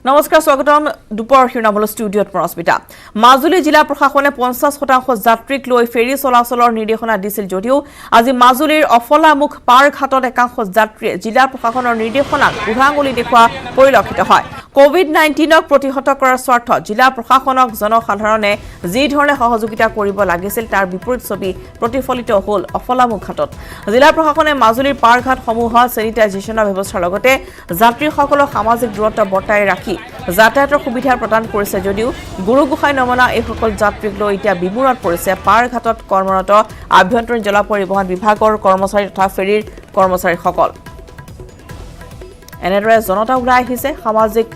নমস্কাৰ স্বাগতম দুপৰ শিৰোনামলৈ ষ্টুডিঅ'ত পৰস্মিতা মাজুলী জিলা প্ৰশাসনে 50% যাত্ৰীক লৈ ফেৰী চলাচলৰ নিৰ্দেশনা দিছিল যদিও আজি মাজুলীৰ অফলামুখ পাৰঘাটত একাংশ যাত্ৰীয়ে জিলা প্ৰশাসনৰ নিৰ্দেশনাক উৰাঙুলি দেখুওৱা পৰিলক্ষিত হয় কোভিড-19ক প্ৰতিহত কৰাৰ স্বাৰ্থত জিলা প্ৰশাসনক জনসাধাৰণে যি ধৰণে সহযোগিতা কৰিব লাগিছিল তাৰ বিপৰীত ছবি প্ৰতিফলিত হ'ল অফলামুখ ঘাটত জিলা প্ৰশাসনে মাজুলীৰ পাৰঘাটসমূহত চেনিটাইজেশ্যনৰ ব্যৱস্থাৰ লগতে যাত্ৰীসকলক সামাজিক দূৰত্ব বৰ্তাই ৰাখি যাতায়াতৰ সুবিধা প্ৰদান কৰিছে যদিও গুৰুগোসাই নমনা এই সকল যাত্ৰীক লৈ এতিয়া বিমূৰত পৰিছে পাৰঘাটত কৰ্মৰত আভ্যন্তৰীণ জল পৰিবহণ বিভাগৰ কৰ্মচাৰী তথা ফেৰীৰ কৰ্মচাৰীসকল এনেদৰে জনতা ওলাই আহিছে সামাজিক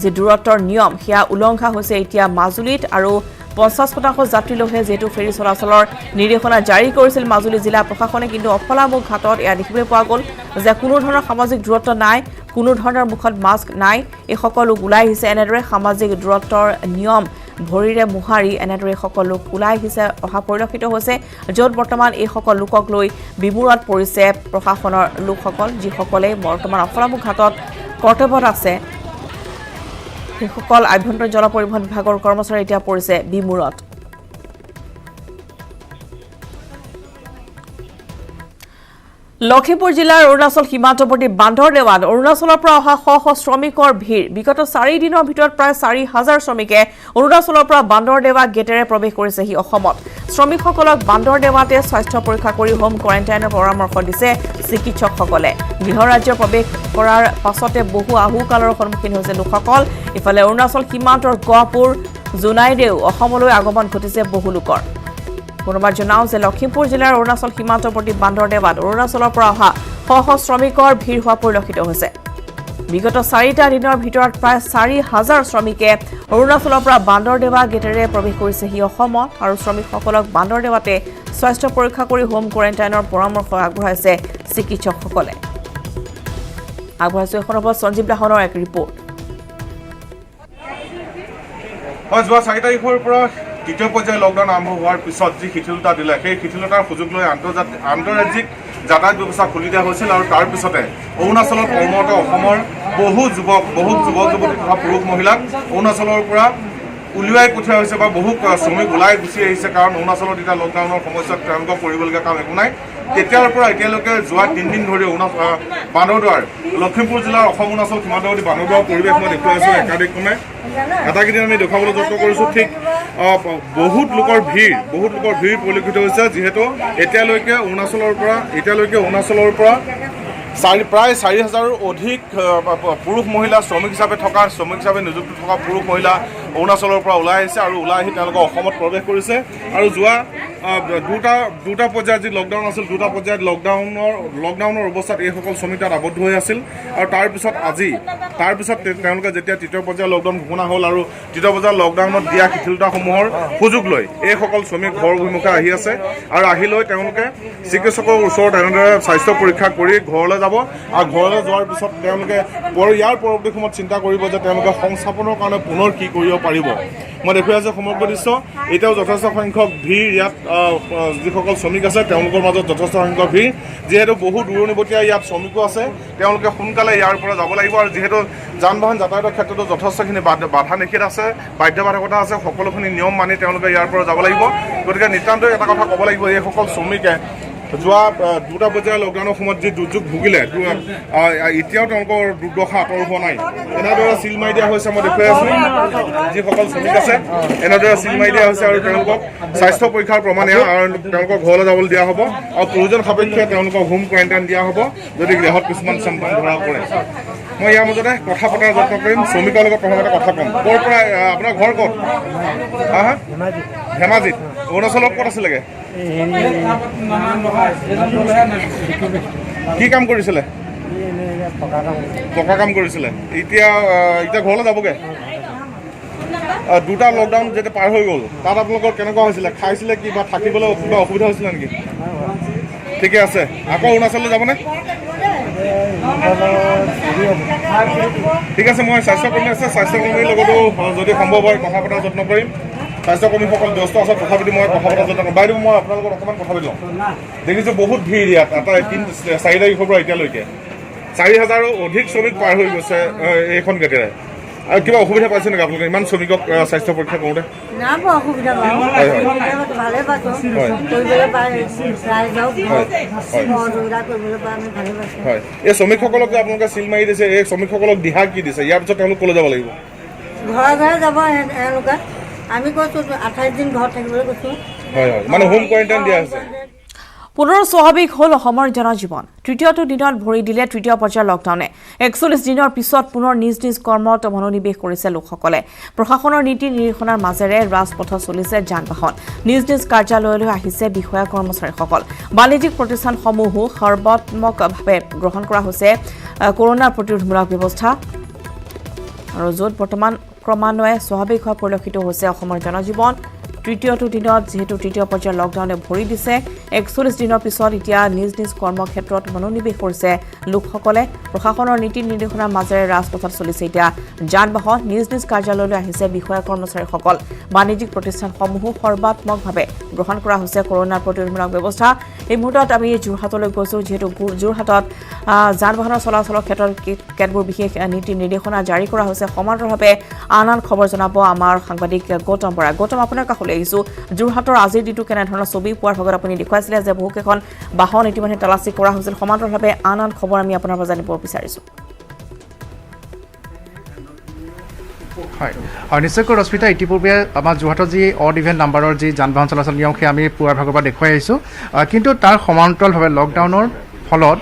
যে দূৰত্বৰ নিয়ম সেয়া উলংঘা হৈছে এতিয়া মাজুলীত আৰু 50% যাত্ৰী লোহে যেহেতু ফেৰী চলাচলৰ নিৰ্দেশনা জাৰি কৰিছিল মাজুলী জিলা প্ৰশাসনে কিন্তু অফলামুখ ঘাটত এয়া দেখিবলৈ পোৱা গ'ল যে কোনো ধৰণৰ সামাজিক দূৰত্ব নাই কোনো ধৰণৰ মুখত মাস্ক নাই এই সকলো ওলাই আহিছে এনেদৰে সামাজিক দূৰত্বৰ নিয়ম ভৰিৰে মুহাৰি এনেদৰে সকলো ওলাই আহিছে অহা পৰিলক্ষিত হৈছে য'ত বৰ্তমান এই সকল লোকক লৈ বিমূৰত পৰিছে প্ৰশাসনৰ লোকসকল যিসকলে বৰ্তমান অফলামুখ ঘাটত কৰ্তব্যত আছে সকল আভ্যন্তৰীণ জল পৰিবহণ বিভাগৰ কৰ্মচাৰী এতিয়া পৰিছে বিমূৰত লখিমপুৰ জিলাৰ অৰুণাচল সীমান্তৱৰ্তী বান্দৰদেৱাত অৰুণাচলৰ পৰা অহা শ শ্ৰমিকৰ ভিৰ বিগত 4 দিনৰ ভিতৰত প্ৰায় 4,000 শ্ৰমিকে অৰুণাচলৰ পৰা বান্দৰদেৱা গেটেৰে প্ৰৱেশ কৰিছেহি অসমত শ্ৰমিকসকলক বান্দৰদেৱাতে স্বাস্থ্য পৰীক্ষা কৰি হোম কোৱাৰেণ্টাইনৰ পৰামৰ্শ দিছে চিকিৎসকসকলে গৃহ ৰাজ্য প্ৰৱেশ কৰাৰ পাছতে বহু আহুকালৰ সন্মুখীন হৈছে লোকসকল ইফালে অৰুণাচল সীমান্তৰ গহপুৰ জোনাইদেউ অসমলৈ আগমন ঘটিছে বহু লোকৰ পুনৰবাৰ জনাও যে লখিমপুৰ জিলাৰ অৰুণাচল সীমান্তৱৰ্তী বান্দৰদেৱাত অৰুণাচলৰ পৰা অহা শ শ্ৰমিকৰ ভিৰ হোৱা পৰিলক্ষিত হৈছে বিগত 4টা দিনৰ ভিতৰত প্ৰায় 4,000 শ্ৰমিকে অৰুণাচলৰ পৰা বান্দৰদেৱা গেটেৰে প্ৰৱেশ কৰিছেহি অসমত আৰু শ্ৰমিকসকলক বান্দৰদেৱাতে স্বাস্থ্য পৰীক্ষা কৰি হোম কোৱাৰেণ্টাইনৰ পৰামৰ্শ আগবঢ়াইছে চিকিৎসকসকলে আগবঢ়াইছে এখন সঞ্জীৱ দাহনৰ এক ৰিপৰ্ট যোৱা 4 তাৰিখৰ পৰা তৃতীয় পৰ্যায়ৰ লকডাউন আৰম্ভ হোৱাৰ পিছত যি শিথিলতা দিলে সেই শিথিলতাৰ সুযোগ লৈ আন্তঃৰাজ্যিক যাতায়াত ব্যৱস্থা খুলি দিয়া হৈছিল আৰু তাৰ পিছতে অৰুণাচলত কৰ্মৰত অসমৰ বহু যুৱক যুৱতী তথা পুৰুষ মহিলাক অৰুণাচলৰ পৰা উলিয়াই পঠিওৱা হৈছে বা বহু শ্ৰমিক ওলাই গুচি আহিছে কাৰণ অৰুণাচলত এতিয়া লকডাউনৰ সময়ছোৱাত তেওঁলোকক কৰিবলগীয়া কাম একো নাই তেতিয়াৰ পৰা এতিয়ালৈকে যোৱা 3 দিন ধৰি বান্দৰদুৱাৰ লখিমপুৰ জিলাৰ অসম অৰুণাচল সীমান্তৱৰ্তী বান্দৰদুৱাৰ পৰিৱেশ মই দেখুৱাই আছোঁ একাধিক্ৰমে এটাকেইদিন আমি দেখুৱাবলৈ যত্ন কৰিছোঁ ঠিক বহুত লোকৰ ভিৰ পৰিলক্ষিত হৈছে যিহেতু এতিয়ালৈকে অৰুণাচলৰ পৰা প্ৰায় 4,000ৰো অধিক পুৰুষ মহিলা শ্ৰমিক হিচাপে নিযুক্ত থকা পুৰুষ মহিলা অৰুণাচলৰ পৰা ওলাই আহিছে আৰু ওলাই আহি তেওঁলোকে অসমত প্ৰৱেশ কৰিছে আৰু যোৱা দুটা পৰ্যায়ত যি লকডাউন আছিল দুটা পৰ্যায়ত লকডাউনৰ অৱস্থাত এইসকল শ্ৰমিক তাত আবদ্ধ হৈ আছিল আৰু তাৰপিছত তেওঁলোকে যেতিয়া তৃতীয় পৰ্যায়ৰ লকডাউন ঘোষণা হ'ল আৰু তৃতীয় পৰ্যায়ৰ লকডাউনত দিয়া শিথিলতাসমূহৰ সুযোগ লৈ এইসকল শ্ৰমিক ঘৰ অভিমুখে আহি আছে আৰু আহি লৈ তেওঁলোকে চিকিৎসকৰ ওচৰত এনেদৰে স্বাস্থ্য পৰীক্ষা কৰি ঘৰলৈ যাব আৰু ঘৰলৈ যোৱাৰ পিছত তেওঁলোকে ইয়াৰ পৰৱৰ্তী সময়ত চিন্তা কৰিব যে তেওঁলোকে সংস্থাপনৰ কাৰণে পুনৰ কি কৰিব পাৰিব মই দেখুৱাই আছোঁ সমগ্ৰ দৃশ্য এতিয়াও যথেষ্ট সংখ্যক ভিৰ ইয়াত যিসকল শ্ৰমিক আছে তেওঁলোকৰ মাজত যথেষ্ট সংখ্যক ভিৰ যিহেতু বহু দূৰণিবতীয়া ইয়াত শ্ৰমিকো আছে তেওঁলোকে সোনকালে ইয়াৰ পৰা যাব লাগিব আৰু যিহেতু যান বাহন যাতায়াতৰ ক্ষেত্ৰতো যথেষ্টখিনি বাধা নিষেধ আছে বাধ্যবাধকতা আছে সকলোখিনি নিয়ম মানি তেওঁলোকে ইয়াৰ পৰা যাব লাগিব গতিকে নিতান্তই এটা কথা ক'ব লাগিব এইসকল শ্ৰমিকে যোৱা দুটা পৰ্যায়ৰ লকডাউনৰ সময়ত যি দুৰ্যোগ ভুগিলে এতিয়াও তেওঁলোকৰ দুৰ্দশা আঁতৰ হোৱা নাই এনেদৰে চিল মাৰি দিয়া হৈছে মই দেখুৱাই আছোঁ যিসকল শ্ৰমিক আছে এনেদৰে চিল মাৰি দিয়া হৈছে আৰু তেওঁলোকক স্বাস্থ্য পৰীক্ষাৰ প্ৰমাণে আৰু তেওঁলোকক ঘৰলৈ যাবলৈ দিয়া হ'ব আৰু প্ৰয়োজন সাপেক্ষে তেওঁলোকক হোম কোৱাৰেণ্টাইন দিয়া হ'ব যদি দেহত কিছুমান চিম্পটম ধৰা পৰে মই ইয়াৰ মাজতে কথা পতাৰ যত্ন কৰিম শ্ৰমিকৰ লগত প্ৰথমতে কথা ক'ম ক'ৰ পৰা আপোনাৰ ঘৰ ক'ত ধেমাজিত অৰুণাচলত ক'ত আছিলেগৈ কি কাম কৰিছিলে পকা কাম কৰিছিলে এতিয়া ঘৰলৈ যাবগৈ দুটা লকডাউন যেতিয়া পাৰ হৈ গ'ল তাত আপোনালোকৰ কেনেকুৱা হৈছিলে খাইছিলে কি বা থাকিবলৈ কিবা অসুবিধা হৈছিলে নেকি ঠিকে আছে আকৌ অৰুণাচললৈ যাবনে ঠিক আছে মই স্বাস্থ্যকৰ্মীৰ লগতো যদি সম্ভৱ হয় কথা পতাৰ যত্ন কৰিম স্বাস্থ্যকৰ্মীসকল ব্যস্ত আছে তথাপিতো মই কথা পতা যত্ন বাইদেউ মই আপোনালোকৰ অকণমান কথা পাতি লওঁ দেখিছোঁ বহুত ভিৰ ইয়াত এটা 4 তাৰিখৰ পৰা এতিয়ালৈকে 4,000ৰো অধিক শ্ৰমিক পাৰ হৈ গৈছে এইখন গেটেৰে আৰু কিবা অসুবিধা পাইছে নেকি আপোনালোকে ইমান শ্ৰমিকক স্বাস্থ্য পৰীক্ষা কৰোঁতে? না পোৱা অসুবিধা বাৰু ভালে পাইছোঁ কৰিবলৈ পাই ৰাইজক সহযোগিতা কৰিবলৈ পাই আমি ভালে পাইছোঁ। হয়, এই শ্ৰমিকসকলক যে আপোনালোকে চিল মাৰি দিছে, এই শ্ৰমিকসকলক দিহা কি দিছে? ইয়াৰ পিছত তেওঁলোক ক'লৈ যাব লাগিব? ঘৰে ঘৰে যাব এওঁলোকে। আমি কৈছোঁ 28 দিন ঘৰত থাকিবলৈ কৈছোঁ। হয় হয়, মানে হোম কোৱাৰেণ্টাইন দিয়া হৈছে। পুনৰ স্বাভাৱিক হ'ল অসমৰ জনজীৱন। তৃতীয়টো দিনত ভৰি দিলে তৃতীয় পৰ্যায়ৰ লকডাউনে। 41 দিনৰ পিছত পুনৰ নিজ নিজ কৰ্মত মনোনিৱেশ কৰিছে লোকসকলে। প্ৰশাসনৰ নীতি নিৰ্দেশনাৰ মাজেৰে ৰাজপথত চলিছে যান বাহন। নিজ নিজ কাৰ্যালয়লৈ আহিছে বিষয়া কৰ্মচাৰীসকল। বাণিজ্যিক প্ৰতিষ্ঠানসমূহো সৰ্বাত্মকভাৱে গ্ৰহণ কৰা হৈছে কৰোনা প্ৰতিৰোধমূলক ব্যৱস্থা। আৰু য'ত বৰ্তমান ক্ৰমান্বয়ে স্বাভাৱিক হোৱা পৰিলক্ষিত হৈছে অসমৰ জনজীৱন। তৃতীয়টো দিনত যিহেতু তৃতীয় পৰ্যায়ৰ লকডাউনে ভৰি দিছে, 41 দিনৰ পিছত এতিয়া নিজ নিজ কৰ্মক্ষেত্ৰত মনোনিৱেশ কৰিছে লোকসকলে। প্ৰশাসনৰ নীতি নিৰ্দেশনাৰ মাজেৰে ৰাজপথত চলিছে এতিয়া যান বাহন। নিজ নিজ কাৰ্যালয়লৈ আহিছে বিষয়া কৰ্মচাৰীসকল। বাণিজ্যিক প্ৰতিষ্ঠানসমূহো সৰ্বাত্মকভাৱে গ্ৰহণ কৰা হৈছে কৰোনা প্ৰতিৰোধমূলক ব্যৱস্থা। এই মুহূৰ্তত আমি যোৰহাটলৈ গৈছোঁ, যিহেতু যোৰহাটত যান বাহনৰ চলাচলৰ ক্ষেত্ৰত কেতবোৰ বিশেষ নীতি নিৰ্দেশনা জাৰি কৰা হৈছে। সমান্তৰালভাৱে আন খবৰ জনাব আমাৰ সাংবাদিক গৌতম বৰা। গৌতম, আপোনাৰ কাষলৈ আহিছোঁ। যোৰহাটৰ আজিৰ দিনটো কেনেধৰণৰ ছবি পোৱাৰ ভাগত আপুনি দেখুৱাইছিলে যে বহুকেইখন বাহন ইতিমধ্যে তালাচী কৰা হৈছিল। সমান্তৰালভাৱে আন খবৰ আমি আপোনাৰ পৰা জানিব বিচাৰিছোঁ। হয় আৰু নিশ্চয়কৈ ৰশ্মিতা, ইতিপূৰ্বে আমাৰ যোৰহাটৰ যি অড ইভেন নাম্বাৰৰ যি যান বাহন চলাচল নিয়ম সেই আমি পুৱাৰ ভাগৰ পৰা দেখুৱাই আহিছোঁ। কিন্তু তাৰ সমান্তৰালভাৱে লকডাউনৰ ফলত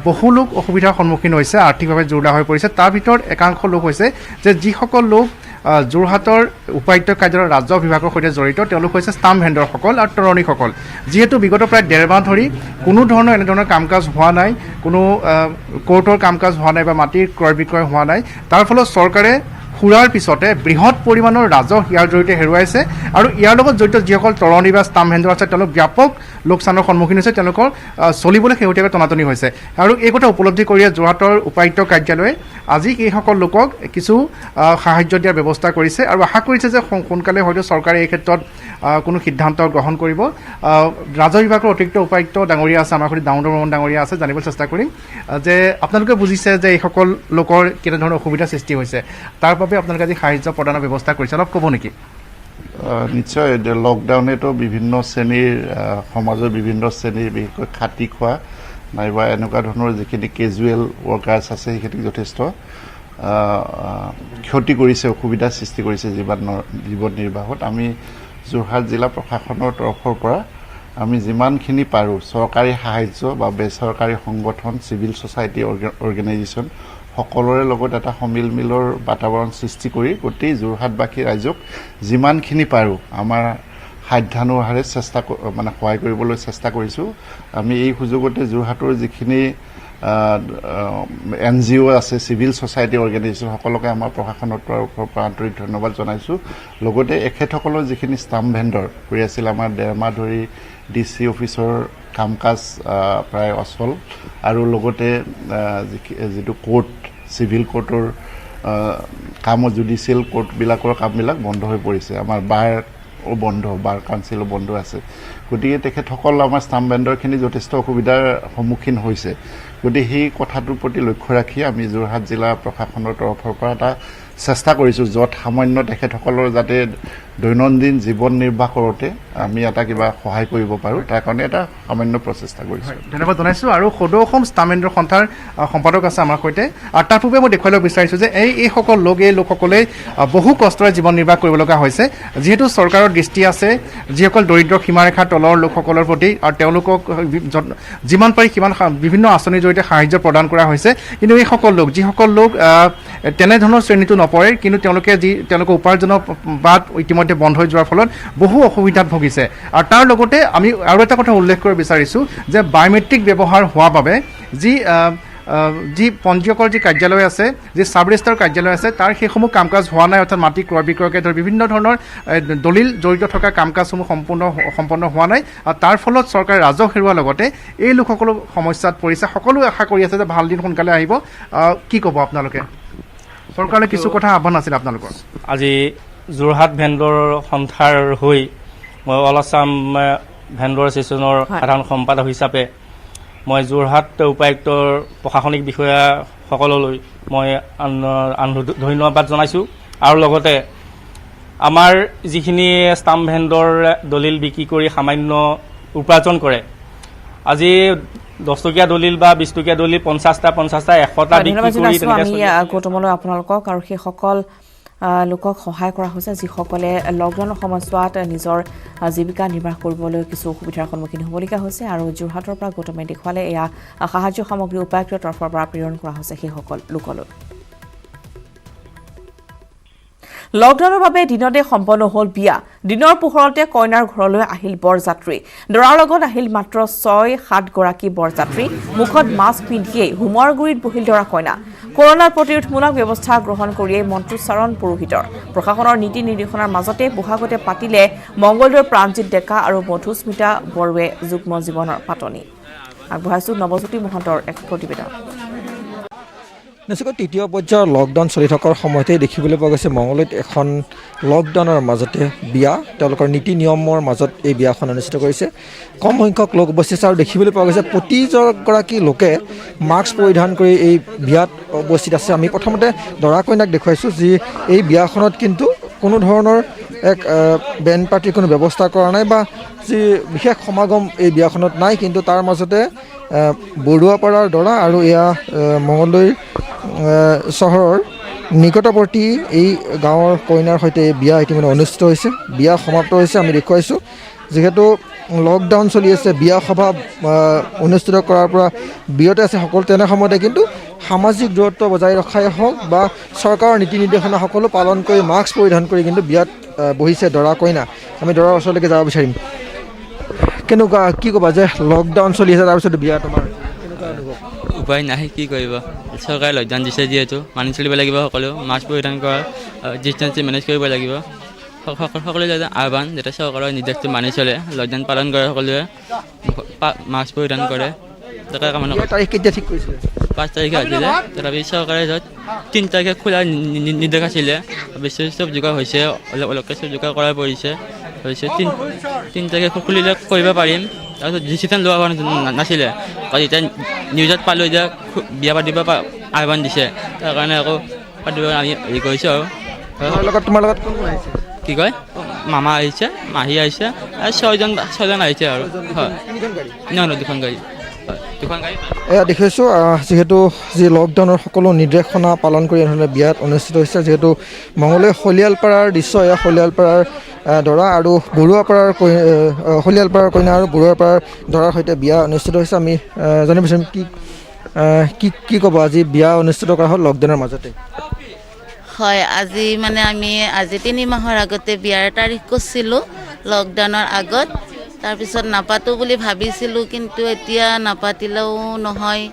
বহু লোক অসুবিধাৰ সন্মুখীন হৈছে, আৰ্থিকভাৱে জোৰদাৰ হৈ পৰিছে। তাৰ ভিতৰত একাংশ লোক হৈছে যে যিসকল লোক যোৰহাটৰ উপায়ুক্ত কাৰ্যালয়ৰ ৰাজহ বিভাগৰ সৈতে জড়িত, তেওঁলোক হৈছে ষ্টাম্প ভেণ্ডৰসকল আৰু তৰণীসকল। যিহেতু বিগত প্ৰায় 1.5 মাহ ধৰি কোনো ধৰণৰ এনেধৰণৰ কাম কাজ হোৱা নাই, কোনো কোৰ্টৰ কাম কাজ হোৱা নাই বা মাটিৰ ক্ৰয় বিক্ৰয় হোৱা নাই, তাৰ ফলত চৰকাৰে সুৰাৰ পিছতে বৃহৎ পৰিমাণৰ ৰাজহ ইয়াৰ জৰিয়তে হেৰুৱাইছে। আৰু ইয়াৰ লগত জড়িত যিসকল তৰণী বা ষ্টাম্প ভেণ্ডৰ আছে, তেওঁলোক ব্যাপক লোকচানৰ সন্মুখীন হৈছে, তেওঁলোকৰ চলিবলৈ শেহতীয়াকৈ টনাটনি হৈছে। আৰু এই কথা উপলব্ধি কৰিয়ে যোৰহাটৰ উপায়ুক্ত কাৰ্যালয়ে আজি এইসকল লোকক কিছু সাহায্য দিয়াৰ ব্যৱস্থা কৰিছে আৰু আশা কৰিছে যে সোনকালে হয়তো চৰকাৰে এই ক্ষেত্ৰত কোনো সিদ্ধান্ত গ্ৰহণ কৰিব। ৰাজহ বিভাগৰ অতিৰিক্ত উপায়ুক্ত ডাঙৰীয়া আছে আমাৰ সৈতে, দামোদৰ বৰ্মন ডাঙৰীয়া আছে, জানিবলৈ চেষ্টা কৰিম যে আপোনালোকে বুজিছে যে এইসকল লোকৰ কেনেধৰণৰ অসুবিধাৰ সৃষ্টি হৈছে, তাৰ বাবে আপোনালোকে আজি সাহায্য প্ৰদানৰ ব্যৱস্থা কৰিছে, অলপ ক'ব নেকি? নিশ্চয়, লকডাউনেতো বিভিন্ন শ্ৰেণীৰ সমাজৰ বিভিন্ন শ্ৰেণীৰ বিশেষকৈ খাটি খোৱা নাইবা এনেকুৱা ধৰণৰ যিখিনি কেজুৱেল ৱৰ্কাৰ্ছ আছে সেইখিনিক যথেষ্ট ক্ষতি কৰিছে, অসুবিধাৰ সৃষ্টি কৰিছে জীৱন নিৰ্বাহত। আমি যোৰহাট জিলা প্ৰশাসনৰ তৰফৰ পৰা আমি যিমানখিনি পাৰোঁ চৰকাৰী সাহায্য বা বেচৰকাৰী সংগঠন, চিভিল ছ'চাইটি অৰ্গেনাইজেশ্যন সকলোৰে লগত এটা সমিলমিলৰ বাতাবৰণ সৃষ্টি কৰি গোটেই যোৰহাটবাসী ৰাইজক যিমানখিনি পাৰোঁ আমাৰ সাধ্যানুসাৰে সহায় কৰিবলৈ চেষ্টা কৰিছোঁ। আমি এই সুযোগতে যোৰহাটৰ যিখিনি NGO আছে, চিভিল ছ'চাইটি অৰ্গেনাইজেশ্যন সকলোকে আমাৰ প্ৰশাসনৰ তৰফৰ পৰা আন্তৰিক ধন্যবাদ জনাইছোঁ। লগতে এখেতসকলৰ যিখিনি ষ্টাম্প ভেণ্ডৰ কৰি আছিল, আমাৰ 1.5 মাহ ধৰি DC অফিচৰ কাম কাজ প্ৰায় অচল, আৰু লগতে যিটো কোৰ্ট, চিভিল কোৰ্টৰ কাম, জুডিচিয়েল কোৰ্টবিলাকৰ কামবিলাক বন্ধ হৈ পৰিছে। আমাৰ বাৰ কাউন্সিলো বন্ধ আছে। গতিকে তেখেতসকল আমাৰ ষ্টাম্প ভেণ্ডৰখিনি যথেষ্ট অসুবিধাৰ সন্মুখীন হৈছে। গতিকে সেই কথাটোৰ প্ৰতি লক্ষ্য ৰাখি আমি যোৰহাট জিলা প্ৰশাসনৰ তৰফৰ পৰা এটা চেষ্টা কৰিছোঁ য'ত সামান্য তেখেতসকলৰ যাতে দৈনন্দিন জীৱন নিৰ্বাহ কৰোঁতে আমি এটা কিবা সহায় কৰিব পাৰোঁ, তাৰ কাৰণে এটা সামান্য প্ৰচেষ্টা কৰিছোঁ। ধন্যবাদ জনাইছোঁ। আৰু সদৌ অসম ষ্টাম্প ভেণ্ডৰ সন্থাৰ সম্পাদক আছে আমাৰ সৈতে। আৰু তাৰ পূৰ্বে মই দেখুৱাই ল'ব বিচাৰিছোঁ যে এইসকল লোকসকলে বহু কষ্টৰে জীৱন নিৰ্বাহ কৰিব লগা হৈছে। যিহেতু চৰকাৰৰ দৃষ্টি আছে যিসকল দৰিদ্ৰ সীমাৰেখাৰ তলৰ লোকসকলৰ প্ৰতি, আৰু তেওঁলোকক যিমান পাৰি সিমান বিভিন্ন আঁচনিৰ জৰিয়তে সাহায্য প্ৰদান কৰা হৈছে। কিন্তু এইসকল লোক, যিসকল লোক তেনেধৰণৰ শ্ৰেণীটো নপৰে, কিন্তু তেওঁলোকৰ উপাৰ্জনৰ বাট ইতিমধ্যে বন্ধ হৈ যোৱাৰ ফলত বহু অসুবিধাত ভুগিছে। আৰু তাৰ লগতে আমি আৰু এটা কথা উল্লেখ কৰিব বিচাৰিছোঁ যে বায়'মেট্ৰিক ব্যৱহাৰ হোৱাৰ বাবে যি পঞ্জীয়কৰ যি কাৰ্যালয় আছে, যি চাব ৰেজিষ্ট্ৰাৰ কাৰ্যালয় আছে, তাৰ সেইসমূহ কাম কাজ হোৱা নাই। অৰ্থাৎ মাটি ক্ৰয় বিক্ৰয়কে ধৰি বিভিন্ন ধৰণৰ দলিল জড়িত থকা কাম কাজসমূহ সম্পন্ন হোৱা নাই। আৰু তাৰ ফলত চৰকাৰে ৰাজহ হেৰুৱাৰ লগতে এই লোকসকলো সমস্যাত পৰিছে। সকলোৱে আশা কৰি আছে যে ভাল দিন সোনকালে আহিব। কি ক'ব আপোনালোকে? চৰকাৰলৈ কিছু কথা আহ্বান আছিল আপোনালোকৰ? আজি যোৰহাট ভেণ্ডৰ সন্থাৰ হৈ মই অল আছাম ভেণ্ডৰ এছ'চিয়েশ্যনৰ সাধাৰণ সম্পাদক হিচাপে মই যোৰহাট উপায়ুক্তৰ প্ৰশাসনিক বিষয়াসকললৈ মই ধন্যবাদ জনাইছোঁ। আৰু লগতে আমাৰ যিখিনি ষ্টাম্প ভেণ্ডৰ দলিল বিক্ৰী কৰি সামান্য উপাৰ্জন কৰে, আজি 10 টকীয়া দলিল বা 20 টকীয়া দলিল 50টা 100টা বিক্ৰী কৰি আমি গৌতমলৈ আপোনালোকক আৰু সেইসকল লোকক সহায় কৰা হৈছে যিসকলে লকডাউনৰ সময়ছোৱাত নিজৰ জীৱিকা নিৰ্বাহ কৰিবলৈ কিছু অসুবিধাৰ সন্মুখীন হ'বলগীয়া হৈছে আৰু যোৰহাটৰ পৰা গৌতমে দেখুৱালে এয়া সাহায্য সামগ্ৰী উপায়ুক্তৰ তৰফৰ পৰা প্ৰেৰণ কৰা হৈছে সেইসকল লোকলৈ। লকডাউনৰ বাবে দিনতে সম্পন্ন হ'ল বিয়া। দিনৰ পোহৰতে কইনাৰ ঘৰলৈ আহিল বৰযাত্ৰী। দৰাৰ লগত আহিল মাত্ৰ 6-7 গৰাকী বৰযাত্ৰী। মুখত মাস্ক পিন্ধিয়েই হোমৰ গুৰিত বহিল দৰা কইনা। কৰোনাৰ প্ৰতিৰোধমূলক ব্যৱস্থা গ্ৰহণ কৰিয়েই মন্ত্ৰোচ্চাৰণ পুৰোহিতৰ। প্ৰশাসনৰ নীতি নিৰ্দেশনাৰ মাজতে বহাগতে পাতিলে মংগলদৈৰ প্ৰাণজিৎ ডেকা আৰু মধুস্মিতা বড়োৱে যুগ্ম জীৱনৰ পাতনি। আগবঢ়াইছোঁ নৱজ্যোতি মহন্তৰ এক প্ৰতিবেদন। নিশ্চয়কৈ তৃতীয় পৰ্যায়ৰ লকডাউন চলি থকাৰ সময়তে দেখিবলৈ পোৱা গৈছে মঙলদৈত এখন লকডাউনৰ মাজতে বিয়া। তেওঁলোকৰ নীতি নিয়মৰ মাজত এই বিয়াখন অনুষ্ঠিত কৰিছে। কম সংখ্যক লোক উপস্থিত আৰু দেখিবলৈ পোৱা গৈছে প্ৰতিগৰাকী লোকে মাস্ক পৰিধান কৰি এই বিয়াত উপস্থিত আছে। আমি প্ৰথমতে দৰা কইনাক দেখুৱাইছোঁ যি এই বিয়াখনত কিন্তু কোনো ধৰণৰ এক বেণ্ড পাৰ্টিৰ কোনো ব্যৱস্থা কৰা নাই বা যি বিশেষ সমাগম এই বিয়াখনত নাই, কিন্তু তাৰ মাজতে বৰুৱাপাৰাৰ দৰা আৰু এয়া মঙলদৈ চহৰৰ নিকটৱৰ্তী এই গাঁৱৰ কইনাৰ সৈতে বিয়া ইতিমধ্যে অনুষ্ঠিত হৈছে। বিয়া সমাপ্ত হৈছে। আমি দেখুৱাইছোঁ যিহেতু লকডাউন চলি আছে, বিয়া সভা অনুষ্ঠিত কৰাৰ পৰা বিৰত আছে সকলো। তেনে সময়তে কিন্তু সামাজিক দূৰত্ব বজাই ৰখাই হওক বা চৰকাৰৰ নীতি নিৰ্দেশনা সকলো পালন কৰি মাস্ক পৰিধান কৰি কিন্তু বিয়াত বহিছে দৰা কইনা। আমি দৰাৰ ওচৰলৈকে যাব বিচাৰিম। কেনেকুৱা কি ক'বা যে লকডাউন চলি আছে তাৰপিছতো বিয়া তোমাৰ কেনেকুৱা অনুভৱ? উপায় নাই, কি কৰিব। চৰকাৰে লকডাউন দিছে যিহেতু মানি চলিব লাগিব। সকলো মাস্ক পৰিধান কৰা, ডিষ্টেঞ্চ মেনেজ কৰিব লাগিব। সকলোৱে যাতে আহ্বান যাতে চৰকাৰৰ নিৰ্দেশটো মানি চলে, লকডাউন পালন কৰে, সকলোৱে মাস্ক পৰিধান কৰে। তাকে কামনা তাৰিখ কেতিয়া ঠিক কৰিছিলে? 5 তাৰিখে আছিলে। তথাপি চৰকাৰে য'ত 3 তাৰিখে খোলাৰ নিৰ্দেশ আছিলে, অৱশ্যে চব যোগাৰ হৈছে, অলপকৈ চব যোগাৰ কৰা পৰিছে। হৈছে 3 তাৰিখে খুলিলে কৰিব পাৰিম। তাৰপিছত ডিচিশ্যন লোৱা হোৱা নাছিলে। এতিয়া নিউজত পালোঁ এতিয়া বিয়া পাতিব আহ্বান দিছে, তাৰ কাৰণে আকৌ পাতিব আমি হেৰি কৰিছোঁ। আৰু তোমাৰ লগত কোন আহিছে? কি কয়, মামা আহিছে, মাহী আহিছে আৰু 6জন আহিছে। আৰু হয়, নহয় 2খন গাড়ী। এয়া দেখিছোঁ যিহেতু যি লকডাউনৰ সকলো নিৰ্দেশনা পালন কৰি এনেধৰণে বিয়াত অনুষ্ঠিত হৈছে। যিহেতু মঙলদৈ শলিয়ালপাৰাৰ দৃশ্য, এয়া শলিয়ালপাৰাৰ দৰা আৰু বৰুৱাপাৰাৰ শলিয়ালপাৰাৰ কইনা আৰু বৰুৱাপাৰাৰ দৰাৰ সৈতে বিয়া অনুষ্ঠিত হৈছে। আমি জানিব বিচাৰিম কি ক'ব আজি বিয়া অনুষ্ঠিত কৰা হ'ল লকডাউনৰ মাজতে? হয়, আজি 3 মাহৰ আগতে বিয়াৰ তাৰিখ কৰিছিলোঁ লকডাউনৰ আগত। তাৰপিছত নাপাতো বুলি ভাবিছিলোঁ, কিন্তু এতিয়া নাপাতিলেও নহয়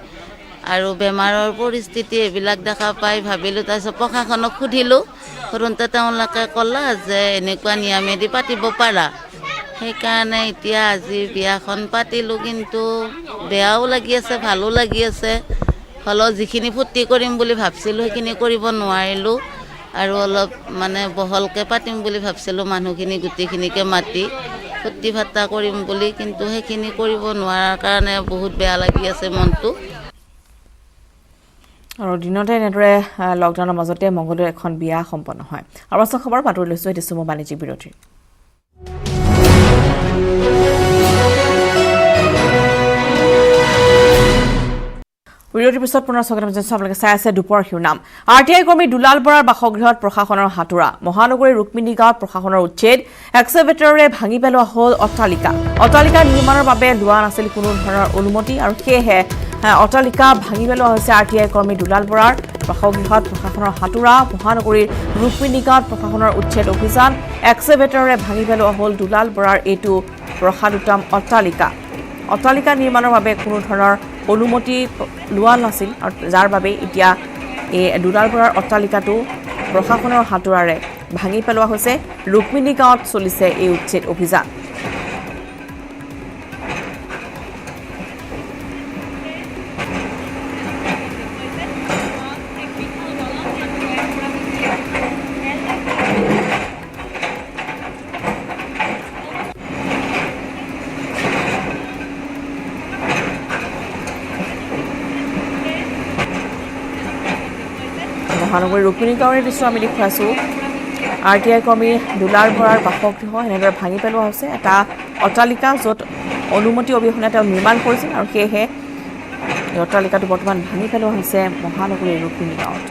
আৰু বেমাৰৰ পৰিস্থিতি এইবিলাক দেখা পাই ভাবিলোঁ। তাৰপিছত প্ৰশাসনক সুধিলোঁ, সুধোঁতে তেওঁলোকে ক'লা যে এনেকুৱা নিয়মেদি পাতিব পাৰা। সেইকাৰণে এতিয়া আজি বিয়াখন পাতিলোঁ, কিন্তু বেয়াও লাগি আছে, ভালো লাগি আছে। হ'লেও যিখিনি ফূৰ্তি কৰিম বুলি ভাবিছিলোঁ সেইখিনি কৰিব নোৱাৰিলোঁ আৰু অলপ বহলকৈ পাতিম বুলি ভাবিছিলোঁ, মানুহখিনি গোটেইখিনিকে মাতি ফূৰ্তি ফাৰ্তা কৰিম বুলি, কিন্তু সেইখিনি কৰিব নোৱাৰাৰ কাৰণে বহুত বেয়া লাগি আছে মনটো। আৰু দিনতে এনেদৰে লকডাউনৰ মাজতে মংগলদৈৰ এখন বিয়া সম্পন্ন হয়। আৰু পাছত খবৰ বাতৰি লৈছোঁ এটি চমু বাণিজ্যিক বিৰতিৰ। বিৰতিৰ পিছত পুনৰ স্বাগতম জনাইছো। আপোনালোকে চাই আছে দুপৰ শিৰোনাম। RTI কৰ্মী দুলাল বৰাৰ বাসগৃহত প্ৰশাসনৰ হাতোৰা। মহানগৰীৰ ৰুক্মিণী গাঁৱত প্ৰশাসনৰ উচ্ছেদ। এক্সকেভেটৰেৰে ভাঙি পেলোৱা হ'ল অট্টালিকা। অট্টালিকা নিৰ্মাণৰ বাবে লোৱা নাছিল কোনো ধৰণৰ অনুমতি আৰু সেয়েহে অট্টালিকা ভাঙি পেলোৱা হৈছে। RTI কৰ্মী দুলাল বৰাৰ বাসগৃহত প্ৰশাসনৰ হাতোৰা। মহানগৰীৰ ৰুক্মিণী গাঁৱত প্ৰশাসনৰ উচ্ছেদ অভিযান। এক্সকেভেটৰেৰে ভাঙি পেলোৱা হ'ল দুলাল বৰাৰ এইটো প্ৰসাদোত্তম অট্টালিকা। অট্টালিকা নিৰ্মাণৰ বাবে কোনো ধৰণৰ অনুমতি লোৱা নাছিল আৰু যাৰ বাবে এতিয়া এই দুলাল বৰাৰ অট্টালিকাটো প্ৰশাসনৰ হাতোৰাৰে ভাঙি পেলোৱা হৈছে। ৰুক্মিণী গাঁৱত চলিছে এই উচ্ছেদ অভিযান। মহানগৰীৰ ৰুক্মিণী গাঁৱৰে দৃশ্য আমি দেখুৱাইছোঁ RTI কৰ্মী দুলাৰ বৰাৰ বাসগৃহ এনেদৰে ভাঙি পেলোৱা হৈছে এটা অট্টালিকা য'ত অনুমতি অবিহনে তেওঁ নিৰ্মাণ কৰিছিল আৰু সেয়েহে এই অট্টালিকাটো বৰ্তমান ভাঙি পেলোৱা হৈছে মহানগৰীৰ ৰুক্মিণী গাঁৱত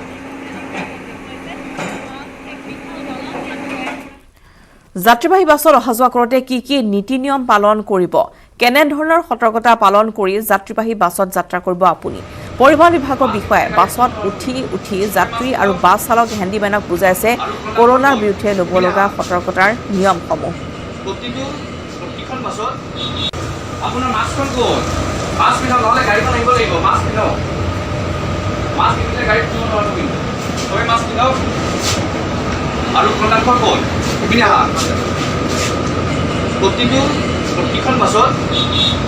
যাত্ৰীবাহী বাছত অহা যোৱা কৰোঁতে কি নীতি নিয়ম পালন কৰিব কেনেধৰণৰ সতৰ্কতা পালন কৰি যাত্ৰীবাহী বাছত যাত্ৰা কৰিব আপুনি পৰিবহণ বিভাগৰ বিষয়াই বাছত উঠি যাত্ৰী আৰু বাছ চালক হেণ্ডিমেনক বুজাইছে কৰোনাৰ বিৰুদ্ধে ল'ব লগা সতৰ্কতাৰ নিয়মসমূহ প্ৰতিখন বাছত আপোনাৰ মাস্কখন ক'ত মাস্ক পিন্ধক নহ'লে গাড়ীখন আহিব লাগিব মাস্ক পিন্ধক মাস্ক পিন্ধিলে গাড়ীত কোনো নোৱাৰিব কিন্তু চবেই মাস্ক পিন্ধক আৰু কণ্ডাক্টৰ ক'ত ইপিনে আহা প্ৰতিখন বাছত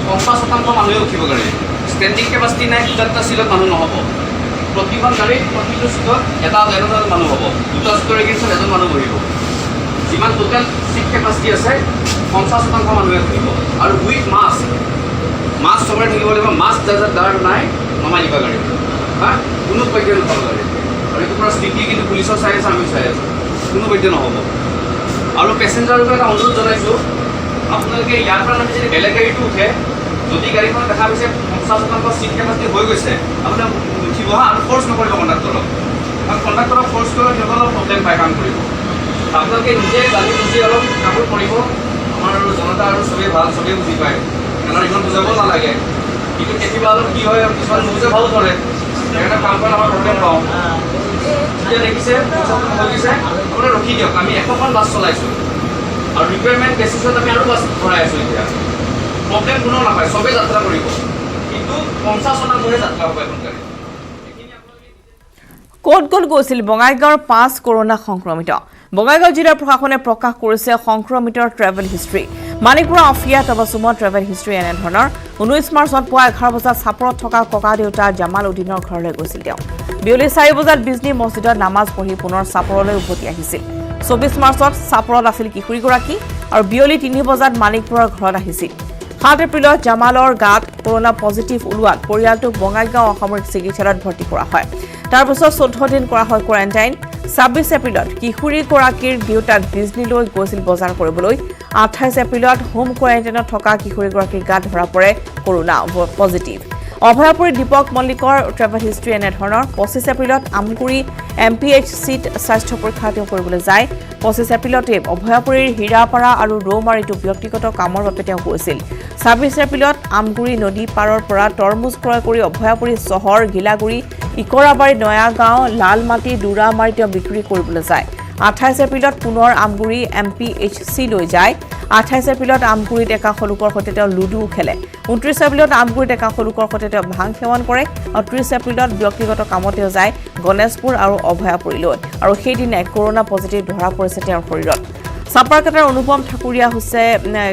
50% মানুহে উঠিব গাড়ী ষ্টেণ্ডিং কেপাচিটি নাই দুটা চিটত মানুহ নহ'ব প্ৰতিখন গাড়ীত প্ৰতিটো চিটত এটা মানুহ হ'ব দুটা চিটৰ এগেইনষ্টত এজন মানুহ বহিব যিমান টোটেল চিট কেপাচিটি আছে 50% মানুহে উঠিব আৰু উইথ মাস্ক চবৰে থাকিব লাগিব মাস্ক যাৰ নাই নমাই দিবা গাড়ী হা কোনো পধ্যে নুঠাব গাড়ী আৰু এইটো পুৰা ষ্ট্ৰিক্টলি কিন্তু পুলিচৰ চাই আছে আমিও চাই আছোঁ কোনো পধ্যে নহ'ব আৰু পেচেঞ্জাৰকো এটা অনুৰোধ জনাইছোঁ আপোনালোকে ইয়াৰ পৰা নামি যদি বেলেগ গাড়ীটো উঠে যদি গাড়ীখনত দেখা পাইছে 50% চিট কেপাচিটি হৈ গৈছে আপোনাৰ উঠিব হা আৰু ফ'ৰ্চ নকৰিব কণ্ডাক্টৰক কাৰণ কণ্ডাক্টৰক ফ'ৰ্চ কৰিলে সিহঁতৰ অলপ প্ৰব্লেম পায় কাম কৰিব আপোনালোকে নিজে জানি বুজি অলপ কামবোৰ কৰিব আমাৰ জনতা আৰু চবেই ভাল চবেই বুজি পায় কাৰণ ইমান বুজাব নালাগে কিন্তু কেতিয়াবা অলপ কি হয় কিছুমান নুবুজে ভাল ধৰে সেইকাৰণে কাম কৰাত আমাৰ প্ৰব্লেম পাওঁ যেতিয়া দেখিছে হৈ গৈছে আপোনাৰ ৰখি দিয়ক আমি 100খন বাছ চলাইছোঁ আৰু ৰিকুৱাৰমেণ্ট বেচিছত আমি আৰু বাছ ভৰাই আছোঁ এতিয়া প্ৰব্লেম কোনো নাপায় চবেই যাত্ৰা কৰিব কিন্তু 50% যাত্ৰা হ'ব এখন গাড়ী ক'ত গৈছিল বঙাইগাঁৱৰ 5 কৰোনা সংক্ৰমিত বঙাইগাঁও জিলাৰ প্ৰশাসনে প্ৰকাশ কৰিছে সংক্ৰমিতৰ ট্ৰেভেল হিষ্ট্ৰী মানিকপুৰ অফিয়া তবাসুমৰ ট্ৰেভেল হিষ্ট্ৰী এনেধৰণৰ 19 মাৰ্চত পুৱা 11 বজাত চাপৰত থকা ককা দেউতা জামাল উদ্দিনৰ ঘৰলৈ গৈছিল তেওঁ বিয়লি 4 বজাত বিজনী মছজিদত নামাজ পঢ়ি পুনৰ চাপৰলৈ উভতি আহিছিল 24 মাৰ্চত চাপৰত আছিল কিশোৰীগৰাকী আৰু বিয়লি 3 বজাত মানিকপুৰৰ ঘৰত আহিছিল 7 এপ্ৰিলত জামালৰ গাত কৰোনা পজিটিভ ওলোৱাত পৰিয়ালটোক বঙাইগাঁও অসামৰিক চিকিৎসালয়ত ভৰ্তি কৰা হয় তাৰপিছত 14 দিন কৰা হয় কোৱাৰেণ্টাইন 26 এপ্ৰিলত কিশোৰীগৰাকীৰ দেউতাক ডিজনীলৈ গৈছিল বজাৰ কৰিবলৈ 28 এপ্ৰিলত হোম কোৱাৰেণ্টাইনত থকা কিশোৰীগৰাকীৰ গাত ধৰা পৰে কৰোনা পজিটিভ অভয়াপুৰী দীপক মল্লিকৰ ট্ৰেভেল হিষ্ট্ৰী এনেধৰণৰ 25 এপ্ৰিলত আমগুৰি MPHCত স্বাস্থ্য পৰীক্ষা তেওঁ কৰিবলৈ যায় 25 এপ্ৰিলতে অভয়াপুৰীৰ হীৰাপাৰা আৰু ৰৌমাৰীটো ব্যক্তিগত কামৰ বাবে তেওঁ গৈছিল 26 এপ্ৰিলত আমগুৰি নদী পাৰৰ পৰা তৰমুজ ক্ৰয় কৰি অভয়াপুৰী চহৰ গিলাগুৰি ইকৰাবাৰী নয়াগাঁও লালমাটি দুৰামাৰী তেওঁ বিক্ৰী কৰিবলৈ যায় 28 এপ্ৰিলত পুনৰ আমগুৰি MPHC লৈ যায় 28 এপ্ৰিলত আমগুৰিত একাংশ লোকৰ সৈতে তেওঁ লুডু খেলে 29 এপ্ৰিলত আমগুৰিত একাংশ লোকৰ সৈতে তেওঁ ভাং সেৱন কৰে আৰু 30 এপ্ৰিলত ব্যক্তিগত কামতে যায় গণেশপুৰ আৰু অভয়াপুৰীলৈ আৰু সেইদিনাই কৰোনা পজিটিভ ধৰা পৰিছে তেওঁৰ শৰীৰত সাপাৰকাটাৰ অনুপম ঠাকুৰীয়া হৈছে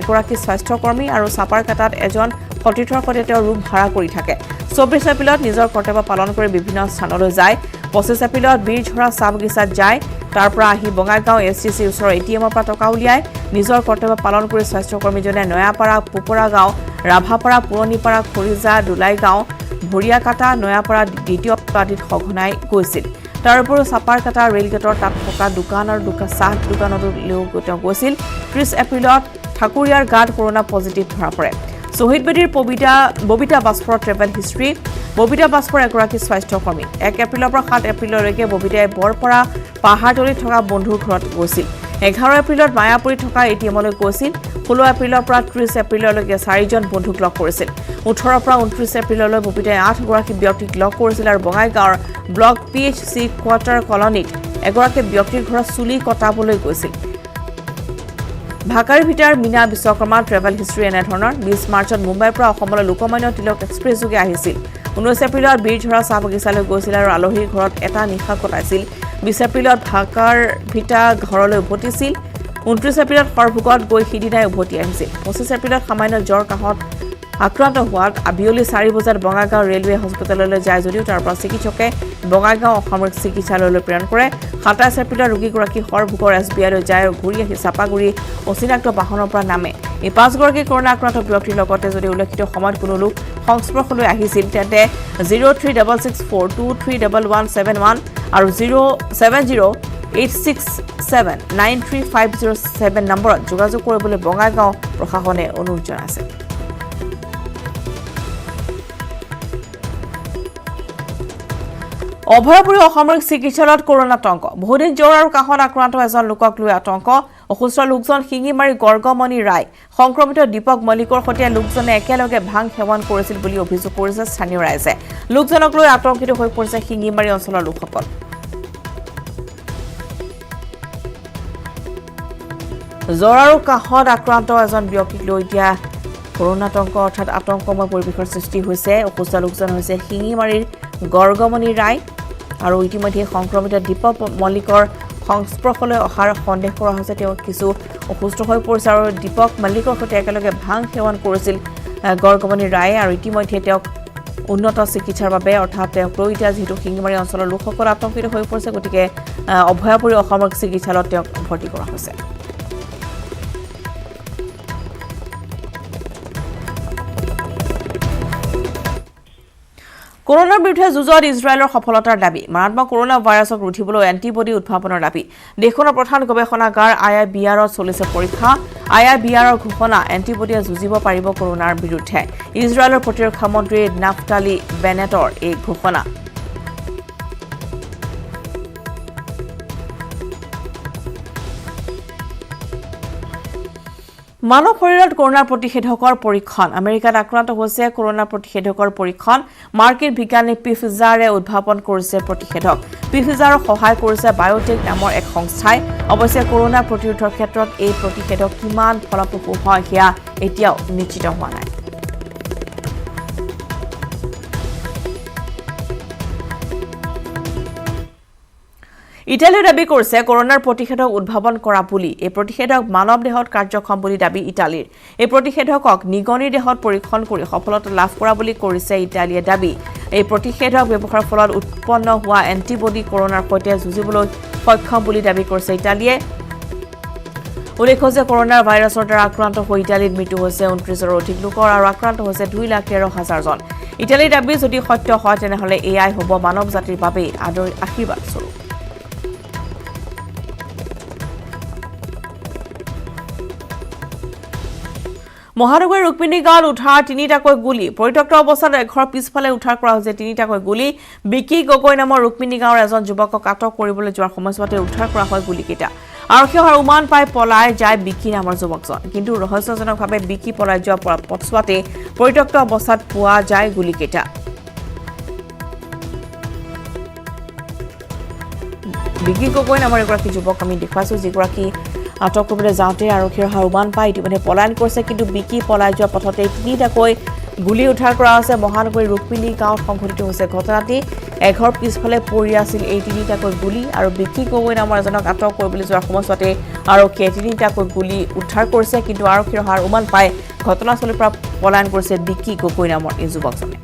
এগৰাকী স্বাস্থ্যকৰ্মী আৰু সাপাৰকাটাত এজন সতীৰ্থৰ সৈতে তেওঁ ৰুম ভাড়া কৰি থাকে 24 এপ্ৰিলত নিজৰ কৰ্তব্য পালন কৰি বিভিন্ন স্থানলৈ যায় 25 এপ্ৰিলত বীৰঝৰা চাবগিছাত যায় তাৰ পৰা আহি বঙাইগাঁও STC ওচৰৰ ATMৰ পৰা টকা উলিয়াই নিজৰ কৰ্তব্য পালন কৰি স্বাস্থ্যকৰ্মীজনে নয়াপাৰা পুপৰা গাঁও ৰাভাপাৰা পুৰণিপাৰা খৰিজা দুলাইগাঁও ভৰিয়াকাটা নয়াপাৰা দ্বিতীয় পাতিত সঘনাই গৈছিল তাৰ উপৰিও চাপাৰকাটা ৰেলগেটৰ তাত থকা দোকান আৰু চাহ দোকানলৈও তেওঁ গৈছিল 30 এপ্ৰিলত ঠাকুৰীয়াৰ গাত কৰোনা পজিটিভ ধৰা পৰে শহীদ বেদীৰ ববিতা বাস্পৰ ট্ৰেভেল হিষ্ট্ৰী ববিতা বাস্পৰ এগৰাকী স্বাস্থ্যকৰ্মী 1 এপ্ৰিলৰ পৰা 7 এপ্ৰিললৈকে ববিতাই বৰপৰা পাহাৰতলিত থকা বন্ধুৰ ঘৰত গৈছিল 11 এপ্ৰিলত মায়াপুৰীত থকা ATMলৈ গৈছিল 16 এপ্ৰিলৰ পৰা 30 এপ্ৰিললৈকে 4জন বন্ধুক লগ কৰিছিল 18 পৰা 29 এপ্ৰিললৈ ববিতাই 8 গৰাকী ব্যক্তিক লগ কৰিছিল আৰু বঙাইগাঁৱৰ ব্লক PHC কোৱাৰ্টাৰ কলনীত এগৰাকী ব্যক্তিৰ ঘৰত চুলি কটাবলৈ গৈছিল ভাকাৰী ভিটাৰ মিনা বিশ্বকৰ্মা ট্ৰেভেল হিষ্ট্ৰী এনেধৰণৰ 20 মাৰ্চত মুম্বাইৰ পৰা অসমলৈ লোকমান্য তিলক এক্সপ্ৰেছ যোগে আহিছিল 19 এপ্ৰিলত বীৰঝৰা চাহ বাগিচালৈ গৈছিল আৰু আলহীৰ ঘৰত এটা নিশা কটাইছিল 20 এপ্ৰিলত ভাকাৰ ভিটা ঘৰলৈ উভতিছিল 29 এপ্ৰিলত সৰভোগত গৈ সিদিনাই উভতি আহিছিল 25 এপ্ৰিলত সামান্য জ্বৰ কাহত আক্ৰান্ত হোৱাত বিয়লি 4 বজাত বঙাইগাঁও ৰেলৱে হস্পিটেললৈ যায় যদিও তাৰ পৰা চিকিৎসকে বঙাইগাঁও অসামৰিক চিকিৎসালয়লৈ প্ৰেৰণ কৰে 27 এপ্ৰিলত ৰোগীগৰাকী সৰভোগৰ SBIলৈ যায় আৰু ঘূৰি আহি চাপাগুৰি অচিনাক্ত বাহনৰ পৰা নামে এই 5 গৰাকী কৰোনা আক্ৰান্ত ব্যক্তিৰ লগতে যদি উল্লেখিত সময়ত কোনো লোক সংস্পৰ্শলৈ আহিছিল তেন্তে 0366423171 আৰু 07086793507 নম্বৰত যোগাযোগ কৰিবলৈ বঙাইগাঁও প্ৰশাসনে অনুৰোধ জনাইছে। অভয়পুৰী অসামৰিক চিকিৎসালয়ত কৰোনা আতংক। বহুদিন জ্বৰ আৰু কাহত আক্ৰান্ত এজন লোকক লৈ আতংক। অসুস্থ লোকজন শিঙিমাৰী গৰ্গমণি ৰায়। সংক্ৰমিত দীপক মল্লিকৰ সৈতে লোকজনে একেলগে ভাং সেৱন কৰিছিল বুলি অভিযোগ কৰিছে স্থানীয় ৰাইজে। লোকজনক লৈ আতংকিত হৈ পৰিছে শিঙিমাৰী অঞ্চলৰ লোকসকল। জ্বৰ আৰু কাহত আক্ৰান্ত এজন ব্যক্তিক লৈ এতিয়া কৰোনা আতংক অৰ্থাৎ আতংকময় পৰিৱেশৰ সৃষ্টি হৈছে। অসুস্থ লোকজন হৈছে শিঙিমাৰীৰ গৰ্গমণি ৰায় আৰু ইতিমধ্যে সংক্ৰমিত দীপক মল্লিকৰ সংস্পৰ্শলৈ অহাৰ সন্দেহ কৰা হৈছে। তেওঁ কিছু অসুস্থ হৈ পৰিছে আৰু দীপক মল্লিকৰ সৈতে একেলগে ভাং সেৱন কৰিছিল গৰ্গমণি ৰায়ে আৰু ইতিমধ্যে তেওঁক উন্নত চিকিৎসাৰ বাবে অৰ্থাৎ তেওঁক লৈ এতিয়া যিহেতু শিঙিমাৰী অঞ্চলৰ লোকসকল আতংকিত হৈ পৰিছে, গতিকে অভয়াপুৰী অসামৰিক চিকিৎসালয়ত তেওঁক ভৰ্তি কৰা হৈছে। কৰোনাৰ বিৰুদ্ধে যুঁজত ইজৰাইলৰ সফলতাৰ দাবী। মাৰাত্মক কৰোনা ভাইৰাছক ৰুধিবলৈ এণ্টিবডি উদ্ভাৱনৰ দাবী। দেশখনৰ প্ৰধান গৱেষণাগাৰ IIBRত চলিছে পৰীক্ষা। IIBRৰ ঘোষণা, এণ্টিবডিয়ে যুঁজিব পাৰিব কৰোনাৰ বিৰুদ্ধে। ইজৰাইলৰ প্ৰতিৰক্ষা মন্ত্ৰী নাফতালি বেনেটৰ এই ঘোষণা। মানৱ শৰীৰত কৰোনাৰ প্ৰতিষেধকৰ পৰীক্ষণ। আমেৰিকাত আক্ৰান্ত হৈছে কৰোনাৰ প্ৰতিষেধকৰ পৰীক্ষণ। মাৰ্কিন বিজ্ঞানী পিফিজাৰে উদ্ভাৱন কৰিছে প্ৰতিষেধক। পিফিজাৰক সহায় কৰিছে বায়োটেক নামৰ এক সংস্থাই। অৱশ্যে কৰোনা প্ৰতিৰোধৰ ক্ষেত্ৰত এই প্ৰতিষেধক কিমান ফলপ্ৰসূ হয় সেয়া এতিয়াও নিশ্চিত হোৱা নাই। ইটালীয়ে দাবী কৰিছে কৰোনাৰ প্ৰতিষেধক উদ্ভাৱন কৰা বুলি। এই প্ৰতিষেধক মানৱ দেহত কাৰ্যক্ষম বুলি দাবী ইটালীৰ। এই প্ৰতিষেধকক নিগনিৰ দেহত পৰীক্ষণ কৰি সফলতা লাভ কৰা বুলি কৰিছে ইটালীয়ে দাবী। এই প্ৰতিষেধক ব্যৱহাৰৰ ফলত উৎপন্ন হোৱা এণ্টিবডি কৰোনাৰ সৈতে যুঁজিবলৈ সক্ষম বুলি দাবী কৰিছে ইটালীয়ে। উল্লেখ্য যে কৰোনাৰ ভাইৰাছৰ দ্বাৰা আক্ৰান্ত হৈ ইটালীত মৃত্যু হৈছে 29ৰো অধিক লোকৰ আৰু আক্ৰান্ত হৈছে 2,13,000 জন। ইটালীৰ দাবী যদি সত্য হয় তেনেহ'লে এয়াই হ'ব মানৱ জাতিৰ বাবে আশীৰ্বাদ স্বৰূপ। মহানগৰীৰ ৰুক্মিণী গাঁৱত উদ্ধাৰ 3টাকৈ গুলী। পৰিত্যক্ত অৱস্থাত এঘৰ পিছফালে উদ্ধাৰ কৰা হৈছে 3টাকৈ গুলী। বিকি গগৈ নামৰ ৰুক্মিণী গাঁৱৰ এজন যুৱকক আটক কৰিবলৈ যোৱাৰ সময়ছোৱাতে উদ্ধাৰ কৰা হয় গুলীকেইটা। আৰক্ষী অহাৰ উমান পাই পলাই যায় বিকি নামৰ যুৱকজন, কিন্তু ৰহস্যজনকভাৱে বিকি পলাই যোৱাৰ পথছোৱাতে পৰিত্যক্ত অৱস্থাত পোৱা যায় গুলীকেইটা। বিকি গগৈ নামৰ এগৰাকী যুৱক আমি দেখুৱাইছো, যিগৰাকী আটক কৰিবলৈ যাওঁতে আৰক্ষীৰ অহাৰ উমান পাই ইতিমধ্যে পলায়ন কৰিছে, কিন্তু বিকি পলাই যোৱা পথতে 3টাকৈ গুলী উদ্ধাৰ কৰা হৈছে। মহানগৰীৰ ৰুক্মিণী গাঁৱত সংঘটিত হৈছে ঘটনাটি। এঘৰ পিছফালে পৰি আছিল এই 3টাকৈ গুলী আৰু বিকি গগৈ নামৰ এজনক আটক কৰিবলৈ যোৱাৰ সময়ছোৱাতে আৰক্ষীয়ে 3টাকৈ গুলী উদ্ধাৰ কৰিছে, কিন্তু আৰক্ষীৰ অহাৰ উমান পাই ঘটনাস্থলীৰ পৰা পলায়ন কৰিছে বিকি গগৈ নামৰ এই যুৱকজনে।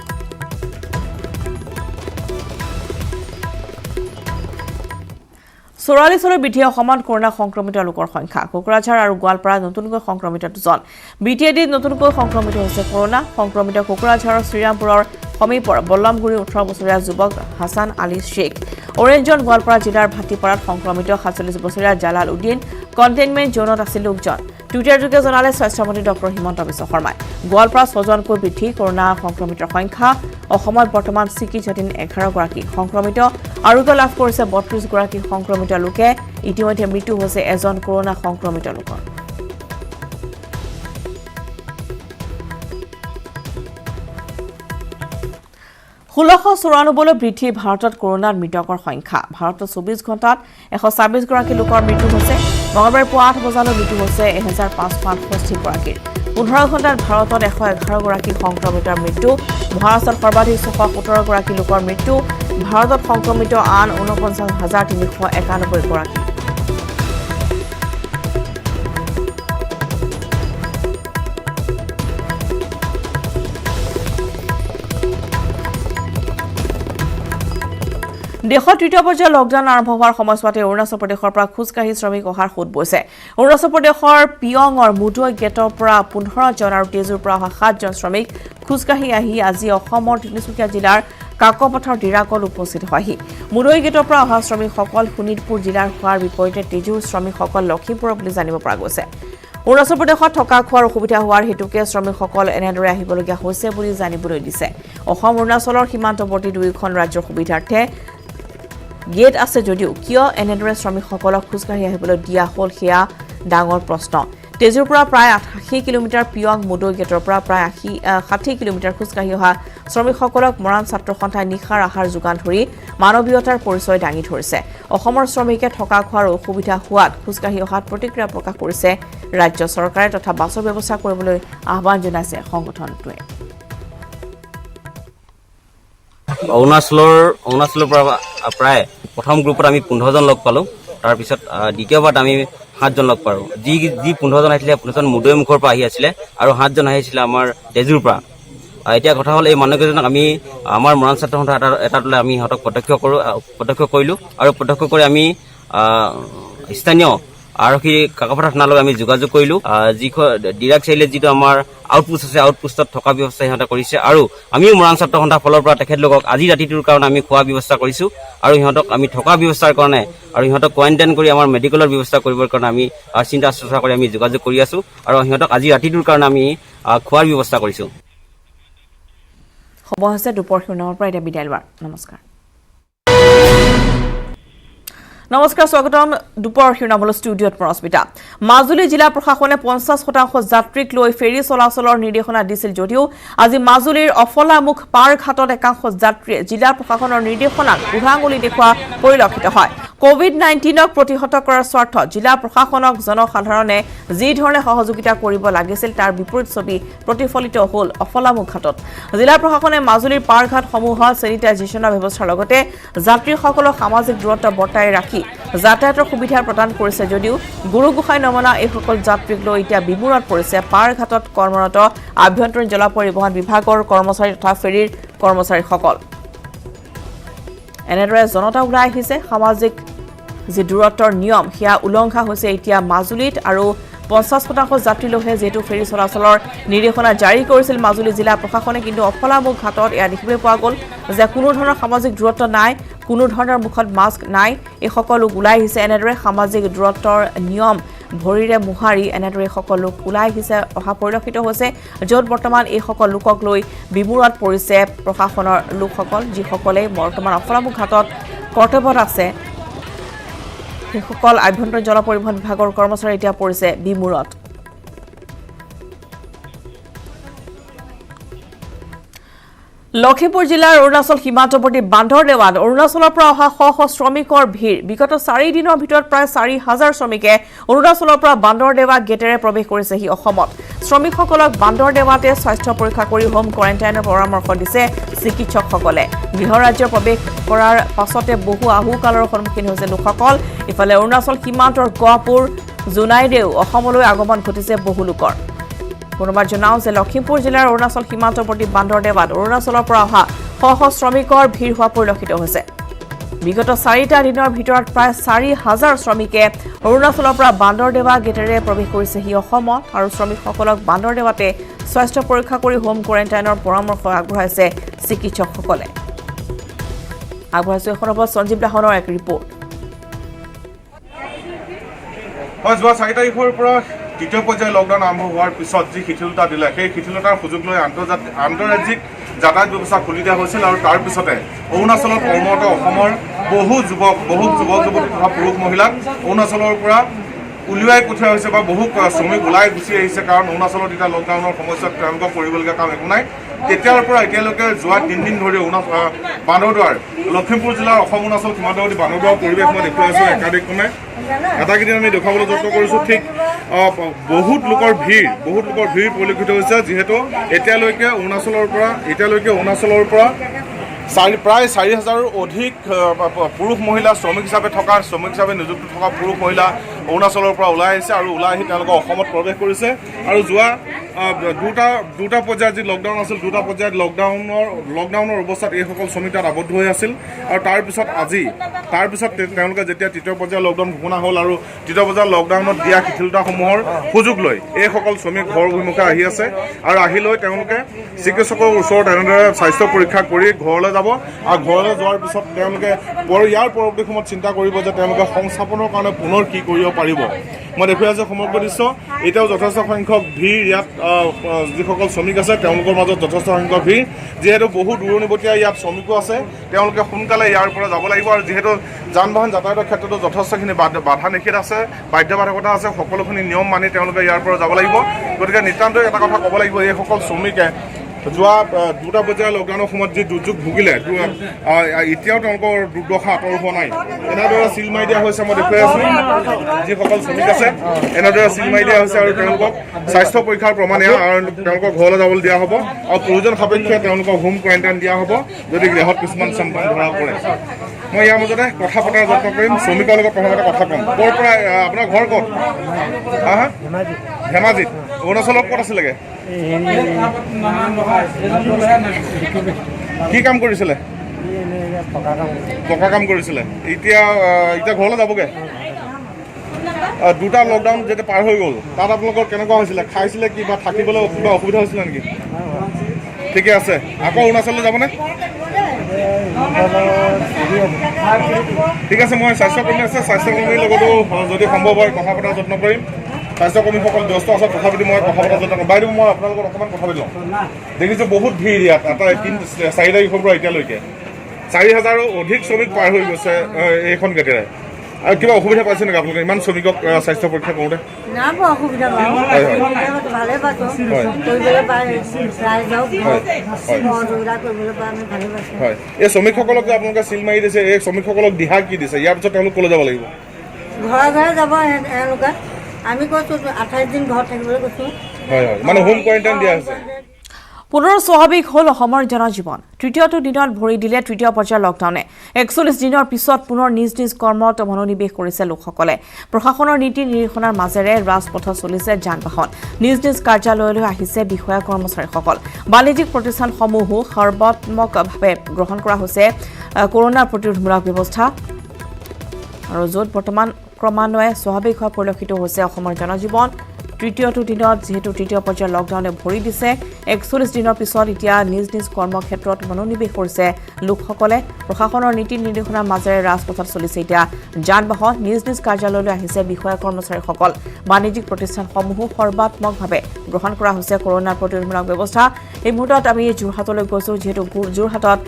চৌৰাল্লিছলৈ বৃদ্ধি অসমত কৰোনা সংক্ৰমিত লোকৰ সংখ্যা। কোকৰাঝাৰ আৰু গোৱালপাৰাত নতুনকৈ সংক্ৰমিত 2জন। BTADত নতুনকৈ সংক্ৰমিত হৈছে কৰোনা। সংক্ৰমিত কোকৰাঝাৰৰ শ্ৰীৰামপুৰৰ সমীপৰ বল্লমগুৰি 18 বছৰীয়া যুৱক হাছান আলী শ্বেখ। অৰেঞ্জ জন গোৱালপাৰা জিলাৰ ভাটিপাৰাত সংক্ৰমিত 47 বছৰীয়া জালাল উদ্দিন। কণ্টেইনমেণ্ট জোনত আছিল লোকজন। টুইটাৰযোগে জনালে স্বাস্থ্যমন্ত্ৰী ডক্টৰ হিমন্ত বিশ্ব শৰ্মাই। গোৱালপাৰাত 6জনকৈ বৃদ্ধি কৰোনা সংক্ৰমিতৰ সংখ্যা। অসমত বৰ্তমান চিকিৎসাধীন 11গৰাকী সংক্ৰমিত। আৰোগ্য লাভ কৰিছে 32গৰাকী সংক্ৰমিত লোকে। ইতিমধ্যে মৃত্যু হৈছে এজন কৰোনা সংক্ৰমিত লোকৰ। ষোল্লশলৈ বৃদ্ধি ভাৰতত কৰোনাৰ মৃতকৰ সংখ্যা। ভাৰতত 24 ঘণ্টাত 126গৰাকী লোকৰ মৃত্যু হৈছে। মঙলবাৰে পুৱা 8 বজালৈ মৃত্যু হৈছে 1568গৰাকীৰ। 15 ঘণ্টাত ভাৰতত 111গৰাকী সংক্ৰমিতৰ মৃত্যু। মহাৰাষ্ট্ৰত সৰ্বাধিক 617গৰাকী লোকৰ মৃত্যু। ভাৰতত সংক্ৰমিত আন 49,391গৰাকী। দেশৰ তৃতীয় পৰ্যায়ৰ লকডাউন আৰম্ভ হোৱাৰ সময়ছোৱাতে অৰুণাচল প্ৰদেশৰ পৰা খোজকাঢ়ি শ্ৰমিক অহাৰ সোঁত বৈছে অৰুণাচল প্ৰদেশৰ পিয়ঙৰ মুদৈ গেটৰ পৰা 15 জন আৰু তেজুৰ পৰা অহা 7 জন শ্ৰমিক খোজকাঢ়ি আহি আজি অসমৰ তিনিচুকীয়া জিলাৰ কাকপথাৰ ডিৰাকত উপস্থিত হয়হি মুদৈ গেটৰ পৰা অহা শ্ৰমিকসকল শোণিতপুৰ জিলাৰ হোৱাৰ বিপৰীতে তেজুৰ শ্ৰমিকসকল লখিমপুৰ বুলি জানিব পৰা গৈছে অৰুণাচল প্ৰদেশত থকা খোৱাৰ অসুবিধা হোৱাৰ হেতুকে শ্ৰমিকসকল এনেদৰে আহিবলগীয়া হৈছে বুলি জানিবলৈ দিছে অসম অৰুণাচলৰ সীমান্তৱৰ্তী দুয়োখন ৰাজ্যৰ সুবিধাৰ্থে গেট আছে যদিও কিয় এনেদৰে শ্ৰমিকসকলক খোজকাঢ়ি আহিবলৈ দিয়া হ'ল সেয়া ডাঙৰ প্ৰশ্ন তেজুৰ পৰা প্ৰায় 80 কিলোমিটাৰ পিয়ং মুদৈ গেটৰ পৰা প্ৰায় 60 কিলোমিটাৰ খোজকাঢ়ি অহা শ্ৰমিকসকলক মৰাণ ছাত্ৰ সন্থাই নিশাৰ আহাৰ যোগান ধৰি মানৱীয়তাৰ পৰিচয় দাঙি ধৰিছে অসমৰ শ্ৰমিকে থকা খোৱাৰ অসুবিধা হোৱাত খোজকাঢ়ি অহাত প্ৰতিক্ৰিয়া প্ৰকাশ কৰিছে ৰাজ্য চৰকাৰে তথা বাছৰ ব্যৱস্থা কৰিবলৈ আহ্বান জনাইছে সংগঠনটোৱে অৰুণাচলৰ পৰা প্ৰায় প্ৰথম গ্ৰুপত আমি 15 জন লগ পালোঁ তাৰপিছত দ্বিতীয়বাৰত আমি 7 জন লগ পালোঁ যি 15 জন আহিছিলে 15 জন মুদৈ মুখৰ পৰা আহি আছিলে আৰু 7 জন আহিছিলে আমাৰ তেজুৰ পৰা এতিয়া কথা হ'ল এই মানুহকেইজনক আমি আমাৰ মৰাণ ছাত্ৰ সন্থা এটালৈ আমি সিহঁতক প্ৰত্যক্ষ কৰিলোঁ আৰু প্ৰত্যক্ষ কৰি আমি স্থানীয় আৰক্ষী কাকপথাৰ থানালৈ আমি যোগাযোগ কৰিলোঁ যিখন ডিৰাক চাৰিআলিত যিটো আমাৰ আউটপোষ্ট আছে আউটপোষ্টত থকা ব্যৱস্থা সিহঁতে কৰিছে আৰু আমিও মৰাণ ছাত্ৰ সন্থাৰ ফালৰ পৰা তেখেতলোকক আজি ৰাতিটোৰ কাৰণে আমি খোৱা ব্যৱস্থা কৰিছোঁ আৰু সিহঁতক আমি থকা ব্যৱস্থাৰ কাৰণে আৰু সিহঁতক কোৱাৰেণ্টাইন কৰি আমাৰ মেডিকেলৰ ব্যৱস্থা কৰিবৰ কাৰণে আমি চিন্তা চৰ্চা কৰি আমি যোগাযোগ কৰি আছোঁ আৰু সিহঁতক আজি ৰাতিটোৰ কাৰণে আমি খোৱাৰ ব্যৱস্থা কৰিছোঁ হ'ব হৈছে দুপৰ শিৰোনামৰ পৰা এতিয়া বিদায় লোৱাৰ নমস্কাৰ স্বাগতম দুপৰ শিৰোনামলৈ ষ্টুডিঅ'ত পৰস্মিতা মাজুলী জিলা প্ৰশাসনে 50% যাত্ৰীক লৈ ফেৰী চলাচলৰ নিৰ্দেশনা দিছিল যদিও আজি মাজুলীৰ অফলামুখ পাৰ ঘাটত একাংশ যাত্ৰীয়ে জিলা প্ৰশাসনৰ নিৰ্দেশনাক উৰাঙুলি দেখুওৱা পৰিলক্ষিত হয় কোভিড-19ক প্ৰতিহত কৰাৰ স্বাৰ্থত জিলা প্ৰশাসনক জনসাধাৰণে যি ধৰণে সহযোগিতা কৰিব লাগিছিল তাৰ বিপৰীত ছবি প্ৰতিফলিত হ'ল অফলামুখ ঘাটত জিলা প্ৰশাসনে মাজুলীৰ পাৰ ঘাটসমূহত চেনিটাইজেশ্যনৰ ব্যৱস্থাৰ লগতে যাত্ৰীসকলক সামাজিক দূৰত্ব বৰ্তাই ৰাখি যাতায়াতৰ সুবিধা প্ৰদান কৰিছে যদিও গুৰুগোসাঁই নমনা এইসকল যাত্ৰীক লৈ এতিয়া বিমূৰত পৰিছে পাৰ ঘাটত কৰ্মৰত আভ্যন্তৰীণ জল পৰিবহণ বিভাগৰ কৰ্মচাৰী তথা ফেৰীৰ কৰ্মচাৰীসকল এনেদৰে জনতা ওলাই আহিছে সামাজিক যি দূৰত্বৰ নিয়ম সেয়া উলংঘা হৈছে এতিয়া মাজুলীত আৰু 50% যাত্ৰীলৈহে যেহেতু ফেৰী চলাচলৰ নিৰ্দেশনা জাৰি কৰিছিল মাজুলী জিলা প্ৰশাসনে কিন্তু অফলামুখ ঘাটত এয়া দেখিবলৈ পোৱা গ'ল যে কোনো ধৰণৰ সামাজিক দূৰত্ব নাই কোনো ধৰণৰ মুখত মাস্ক নাই এই সকলো ওলাই আহিছে এনেদৰে সামাজিক দূৰত্বৰ নিয়ম ভৰিৰে মোহাৰি এনেদৰে সকলো ওলাই আহিছে অহা পৰিলক্ষিত হৈছে য'ত বৰ্তমান এই সকল লোকক লৈ বিমূৰত পৰিছে প্ৰশাসনৰ লোকসকল যিসকলে বৰ্তমান অফলামুখ ঘাটত কৰ্তব্যত আছে সেইসকল আভ্যন্তৰীণ জল পৰিবহণ বিভাগৰ কৰ্মচাৰী এতিয়া পৰিছে বিমূৰত লখিমপুৰ জিলাৰ অৰুণাচল সীমান্তৱৰ্তী বান্ধৰ দেৱাত অৰুণাচলৰ পৰা অহা শ শ্ৰমিকৰ ভিৰ বিগত 4 দিনৰ ভিতৰত প্ৰায় 4,000 শ্ৰমিকে অৰুণাচলৰ পৰা বান্ধৰ দেৱা গেটেৰে প্ৰৱেশ কৰিছেহি অসমত শ্ৰমিকসকলক বান্ধৰ দেৱাতে স্বাস্থ্য পৰীক্ষা কৰি হোম কোৱাৰেণ্টাইনৰ পৰামৰ্শ দিছে চিকিৎসকসকলে গৃহ ৰাজ্যৰ প্ৰৱেশ কৰাৰ পাছতে বহু আহুকালৰ সন্মুখীন হৈছে লোকসকল ইফালে অৰুণাচল সীমান্তৰ গহপুৰ জোনাইদেও অসমলৈ আগমন ঘটিছে বহু লোকৰ পুনৰবাৰ জনাও যে লখিমপুৰ জিলাৰ অৰুণাচল সীমান্তৱৰ্তী বান্ধৰ দেৱাত অৰুণাচলৰ পৰা অহা শ শ্ৰমিকৰ ভিৰ হোৱা পৰিলক্ষিত হৈছে বিগত 4টা দিনৰ ভিতৰত প্ৰায় 4,000 শ্ৰমিকে অৰুণাচলৰ পৰা বান্ধৰ দেৱা গেটেৰে প্ৰৱেশ কৰিছেহি অসমত আৰু শ্ৰমিকসকলক বান্ধৰ দেৱাতে স্বাস্থ্য পৰীক্ষা কৰি হোম কোৱাৰেণ্টাইনৰ পৰামৰ্শ আগবঢ়াইছে চিকিৎসকসকলে আগবঢ়াইছে এখন সঞ্জীৱ দাহনৰ এক ৰিপৰ্ট যোৱা 4 তাৰিখৰ পৰা তৃতীয় পৰ্যায়ৰ লকডাউন আৰম্ভ হোৱাৰ পিছত যি শিথিলতা দিলে সেই শিথিলতাৰ সুযোগ লৈ আন্তঃৰাজ্যিক যাতায়াত ব্যৱস্থা খুলি দিয়া হৈছিল আৰু তাৰ পিছতে অৰুণাচলত কৰ্মৰত অসমৰ বহু যুৱক যুৱতী তথা পুৰুষ মহিলাক অৰুণাচলৰ পৰা উলিয়াই পঠিওৱা হৈছে বা বহু শ্ৰমিক ওলাই গুচি আহিছে কাৰণ অৰুণাচলত এতিয়া লকডাউনৰ সময়ছোৱাত তেওঁলোকক কৰিবলগীয়া কাম একো নাই তেতিয়াৰ পৰা এতিয়ালৈকে যোৱা 3 দিন ধৰি বান্ধৰদুৱাৰ লখিমপুৰ জিলাৰ অসম অৰুণাচল সীমান্তৱৰ্তী বান্ধৰদুৱাৰ পৰিৱেশ মই দেখুৱাই আছোঁ একাধিক্ৰমে এটাকেইদিন আমি দেখুৱাবলৈ যত্ন কৰিছোঁ ঠিক বহুত লোকৰ ভিৰ পৰিলক্ষিত হৈছে যিহেতু এতিয়ালৈকে অৰুণাচলৰ পৰা প্ৰায় 4,000ৰো অধিক পুৰুষ মহিলা শ্ৰমিক হিচাপে নিযুক্ত থকা পুৰুষ মহিলা অৰুণাচলৰ পৰা ওলাই আহিছে আৰু ওলাই আহি তেওঁলোকে অসমত প্ৰৱেশ কৰিছে আৰু যোৱা দুটা পৰ্যায়ত যি লকডাউন আছিল দুটা পৰ্যায়ত লকডাউনৰ অৱস্থাত এইসকল শ্ৰমিক তাত আবদ্ধ হৈ আছিল আৰু তাৰপিছত তেওঁলোকে যেতিয়া তৃতীয় পৰ্যায়ৰ লকডাউন ঘোষণা হ'ল আৰু তৃতীয় পৰ্যায়ৰ লকডাউনত দিয়া শিথিলতাসমূহৰ সুযোগ লৈ এইসকল শ্ৰমিক ঘৰ অভিমুখে আহি আছে আৰু আহি লৈ তেওঁলোকে চিকিৎসকৰ ওচৰত এনেদৰে স্বাস্থ্য পৰীক্ষা কৰি ঘৰলৈ যাব আৰু ঘৰলৈ যোৱাৰ পিছত তেওঁলোকে ইয়াৰ পৰৱৰ্তী সময়ত চিন্তা কৰিব যে তেওঁলোকে সংস্থাপনৰ কাৰণে পুনৰ কি কৰিব পাৰিব। মই দেখুৱাই আছোঁ সমগ্ৰ দৃশ্য এতিয়াও যথেষ্ট সংখ্যক ভিৰ ইয়াত যিসকল শ্ৰমিক আছে তেওঁলোকৰ মাজত যথেষ্ট সংখ্যক ভিৰ যিহেতু বহু দূৰণিবতীয়া ইয়াত শ্ৰমিকো আছে তেওঁলোকে সোনকালে ইয়াৰ পৰা যাব লাগিব আৰু যিহেতু যান বাহন যাতায়াতৰ ক্ষেত্ৰতো যথেষ্টখিনি বাধা নিষেধ আছে বাধ্যবাধকতা আছে সকলোখিনি নিয়ম মানি তেওঁলোকে ইয়াৰ পৰা যাব লাগিব গতিকে নিতান্তই এটা কথা ক'ব লাগিব এইসকল শ্ৰমিকে যোৱা দুটা পৰ্যায়ৰ লকডাউনৰ সময়ত যি দুৰ্যোগ ভুগিলে এতিয়াও তেওঁলোকৰ দুৰ্দশা আঁতৰ হোৱা নাই এনেদৰে চিল মাৰি দিয়া হৈছে মই দেখুৱাই আছোঁ যিসকল শ্ৰমিক আছে এনেদৰে চিল মাৰি দিয়া হৈছে আৰু তেওঁলোকক স্বাস্থ্য পৰীক্ষাৰ প্ৰমাণে আৰু তেওঁলোকক ঘৰলৈ যাবলৈ দিয়া হ'ব আৰু প্ৰয়োজন সাপেক্ষে তেওঁলোকক হোম কোৱাৰেণ্টাইন দিয়া হ'ব যদি দেহত কিছুমান চিম্পটম ধৰা পৰে। মই ইয়াৰ মাজতে কথা পতাৰ যত্ন কৰিম শ্ৰমিকৰ লগত কথা ক'ম ক'ৰ পৰা আপোনাৰ ঘৰ ক'ত ধেমাজিত অৰুণাচলত ক'ত আছিলেগৈ কি কাম কৰিছিলে পকা কাম কৰিছিলে এতিয়া ঘৰলৈ যাবগৈ দুটা লকডাউন যেতিয়া পাৰ হৈ গ'ল তাত আপোনালোকৰ কেনেকুৱা হৈছিলে খাইছিলে কি বা থাকিবলৈ কিবা অসুবিধা হৈছিলে নেকি ঠিকে আছে আকৌ অৰুণাচললৈ যাবনে ঠিক আছে মই স্বাস্থ্যকৰ্মী আছে স্বাস্থ্যকৰ্মীৰ লগতো যদি সম্ভৱ হয় কথা পতাৰ যত্ন কৰিম স্বাস্থ্যকৰ্মীসকল ব্যস্ত আছে তথাপিতো মই কথা পতাৰ যত্ন কৰিম বাইদেউ মই আপোনাৰ লগত অকণমান কথা পাতি লওঁ দেখিছোঁ বহুত ভিৰ ইয়াত এটা 4 তাৰিখৰ পৰা এতিয়ালৈকে 4,000ৰো অধিক শ্ৰমিক পাৰ হৈ গৈছে এইখন গেটেৰে আৰু কিবা অসুবিধা পাইছে নেকি আপোনালোকে ইমান শ্ৰমিকক স্বাস্থ্য পৰীক্ষা কৰোঁতে নাই পোৱা অসুবিধা ভালে পাইছোঁ কৰিবলৈ পাই ৰাইজক সহযোগিতা কৰিবলৈ পাই আমি ভালে পাইছোঁ হয় এই শ্ৰমিকসকলক যে আপোনালোকে চিল মাৰি দিছে এই শ্ৰমিকসকলক দিহা কি দিছে ইয়াৰ পিছত তেওঁলোক ক'লৈ যাব লাগিব ঘৰে ঘৰে যাব এওঁলোকে আমি কৈছোঁ 28 দিন ঘৰত থাকিবলৈ কৈছোঁ হয় মানে হোম কোৱাৰেণ্টাইন দিয়া হৈছে পুনৰ স্বাভাৱিক হ'ল অসমৰ জনজীৱন তৃতীয়টো দিনত ভৰি দিলে তৃতীয় পৰ্যায়ৰ লকডাউনে 41 দিনৰ পিছত পুনৰ নিজ কৰ্মত মনোনিৱেশ কৰিছে লোকসকলে প্ৰশাসনৰ নীতি নিৰ্দেশনাৰ মাজেৰে ৰাজপথত চলিছে যান বাহন নিজ কাৰ্যালয়লৈ আহিছে বিষয়া কৰ্মচাৰীসকল বাণিজ্যিক প্ৰতিষ্ঠানসমূহো সৰ্বাত্মকভাৱে গ্ৰহণ কৰা হৈছে কৰোনা প্ৰতিৰোধমূলক ব্যৱস্থা আৰু য'ত বৰ্তমান ক্ৰমান্বয়ে স্বাভাৱিক হোৱা পৰিলক্ষিত হৈছে অসমৰ জনজীৱন তৃতীয়টো দিনত যেহেতু তৃতীয় পৰ্যায়ৰ লকডাউনে ভৰি দিছে 41 দিনৰ পিছত এতিয়া নিজ কৰ্মক্ষেত্ৰত মনোনিৱেশ কৰিছে লোকসকলে প্ৰশাসনৰ নীতি নিৰ্দেশনাৰ মাজেৰে ৰাজপথত চলিছে এতিয়া যান বাহন নিজ কাৰ্যালয়লৈ আহিছে বিষয়া কৰ্মচাৰীসকল বাণিজ্যিক প্ৰতিষ্ঠানসমূহো সৰ্বাত্মকভাৱে গ্ৰহণ কৰা হৈছে কৰোনা প্ৰতিৰোধমূলক ব্যৱস্থা এই মুহূৰ্তত আমি যোৰহাটলৈ গৈছোঁ যিহেতু যোৰহাটত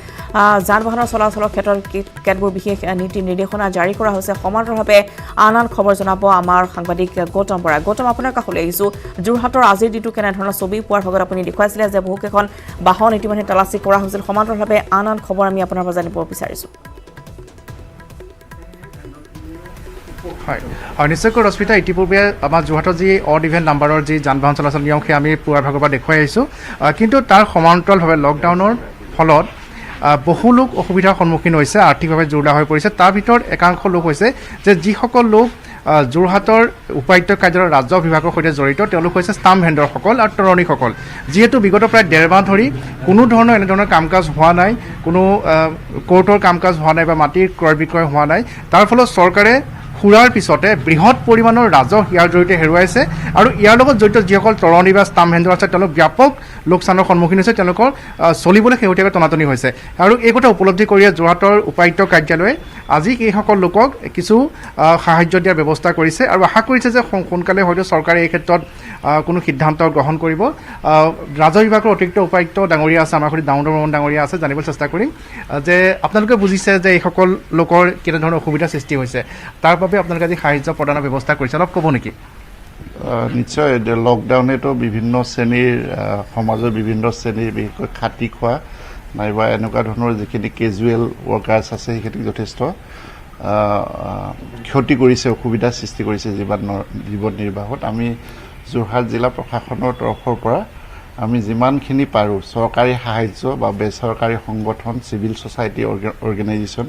যান বাহনৰ চলাচলৰ ক্ষেত্ৰত কেতবোৰ বিশেষ নীতি নিৰ্দেশনা জাৰি কৰা হৈছে সমান্তৰালভাৱে আন খবৰ জনাব আমাৰ সাংবাদিক গৌতম বৰা গৌতম আপোনাৰ কাষলৈ আহিছোঁ যোৰহাটৰ আজিৰ দিনটো কেনেধৰণৰ ছবি পোৱাৰ ভাগত আপুনি দেখুৱাইছিলে যে বহুকেইখন বাহন ইতিমধ্যে তালাচী কৰা হৈছিল সমান্তৰালভাৱে আন খবৰ আমি আপোনাৰ পৰা জানিব বিচাৰিছোঁ হয় আৰু নিশ্চয়কৈ ৰশ্মিতা ইতিপূৰ্বে আমাৰ যোৰহাটৰ যি অড ইভেন নাম্বাৰৰ যি যান বাহন চলাচল নিয়ম সেই আমি পুৱাৰ ভাগৰ পৰা দেখুৱাই আহিছোঁ কিন্তু তাৰ সমান্তৰালভাৱে লকডাউনৰ ফলত বহু লোক অসুবিধাৰ সন্মুখীন হৈছে আৰ্থিকভাৱে জোৰদাৰ হৈ পৰিছে তাৰ ভিতৰত একাংশ লোক হৈছে যে যিসকল লোক যোৰহাটৰ উপায়ুক্ত কাৰ্যালয়ৰ ৰাজহ বিভাগৰ সৈতে জড়িত তেওঁলোক হৈছে ষ্টাম্প ভেণ্ডৰসকল আৰু তৰণীসকল যিহেতু বিগত প্ৰায় 1.5 মাহ ধৰি কোনো ধৰণৰ এনেধৰণৰ কাম কাজ হোৱা নাই কোনো কোৰ্টৰ কাম কাজ হোৱা নাই বা মাটিৰ ক্ৰয় বিক্ৰয় হোৱা নাই তাৰ ফলত চৰকাৰে খুৰাৰ পিছতে বৃহৎ পৰিমাণৰ ৰাজহ ইয়াৰ জৰিয়তে হেৰুৱাইছে আৰু ইয়াৰ লগত জড়িত যিসকল তৰণী বা ষ্টাম্প ভেণ্ডৰ আছে তেওঁলোক ব্যাপক লোকচানৰ সন্মুখীন হৈছে তেওঁলোকৰ চলিবলৈ শেহতীয়াকৈ টনাটনি হৈছে আৰু এই কথা উপলব্ধি কৰিয়ে যোৰহাটৰ উপায়ুক্ত কাৰ্যালয়ে আজি এইসকল লোকক কিছু সাহায্য দিয়াৰ ব্যৱস্থা কৰিছে আৰু আশা কৰিছে যে সোনকালে হয়তো চৰকাৰে এই ক্ষেত্ৰত কোনো সিদ্ধান্ত গ্ৰহণ কৰিব ৰাজহ বিভাগৰ অতিৰিক্ত উপায়ুক্ত ডাঙৰীয়া আছে আমাৰ সৈতে দামোদৰ বৰ্মন ডাঙৰীয়া আছে জানিবলৈ চেষ্টা কৰিম যে আপোনালোকে বুজিছে যে এইসকল লোকৰ কেনেধৰণৰ অসুবিধাৰ সৃষ্টি হৈছে তাৰ বাবে আপোনালোকে আজি সাহায্য প্ৰদানৰ ব্যৱস্থা কৰিছে অলপ ক'ব নেকি নিশ্চয় লকডাউনেতো বিভিন্ন শ্ৰেণীৰ সমাজৰ বিভিন্ন শ্ৰেণীৰ বিশেষকৈ খাটি খোৱা নাইবা এনেকুৱা ধৰণৰ যিখিনি কেজুৱেল ৱৰ্কাৰ্ছ আছে সেইখিনি যথেষ্ট ক্ষতি কৰিছে অসুবিধাৰ সৃষ্টি কৰিছে জীৱন নিৰ্বাহত আমি যোৰহাট জিলা প্ৰশাসনৰ তৰফৰ পৰা আমি যিমানখিনি পাৰোঁ চৰকাৰী সাহায্য বা বেচৰকাৰী সংগঠন চিভিল ছ'চাইটি অৰ্গেনাইজেশ্যন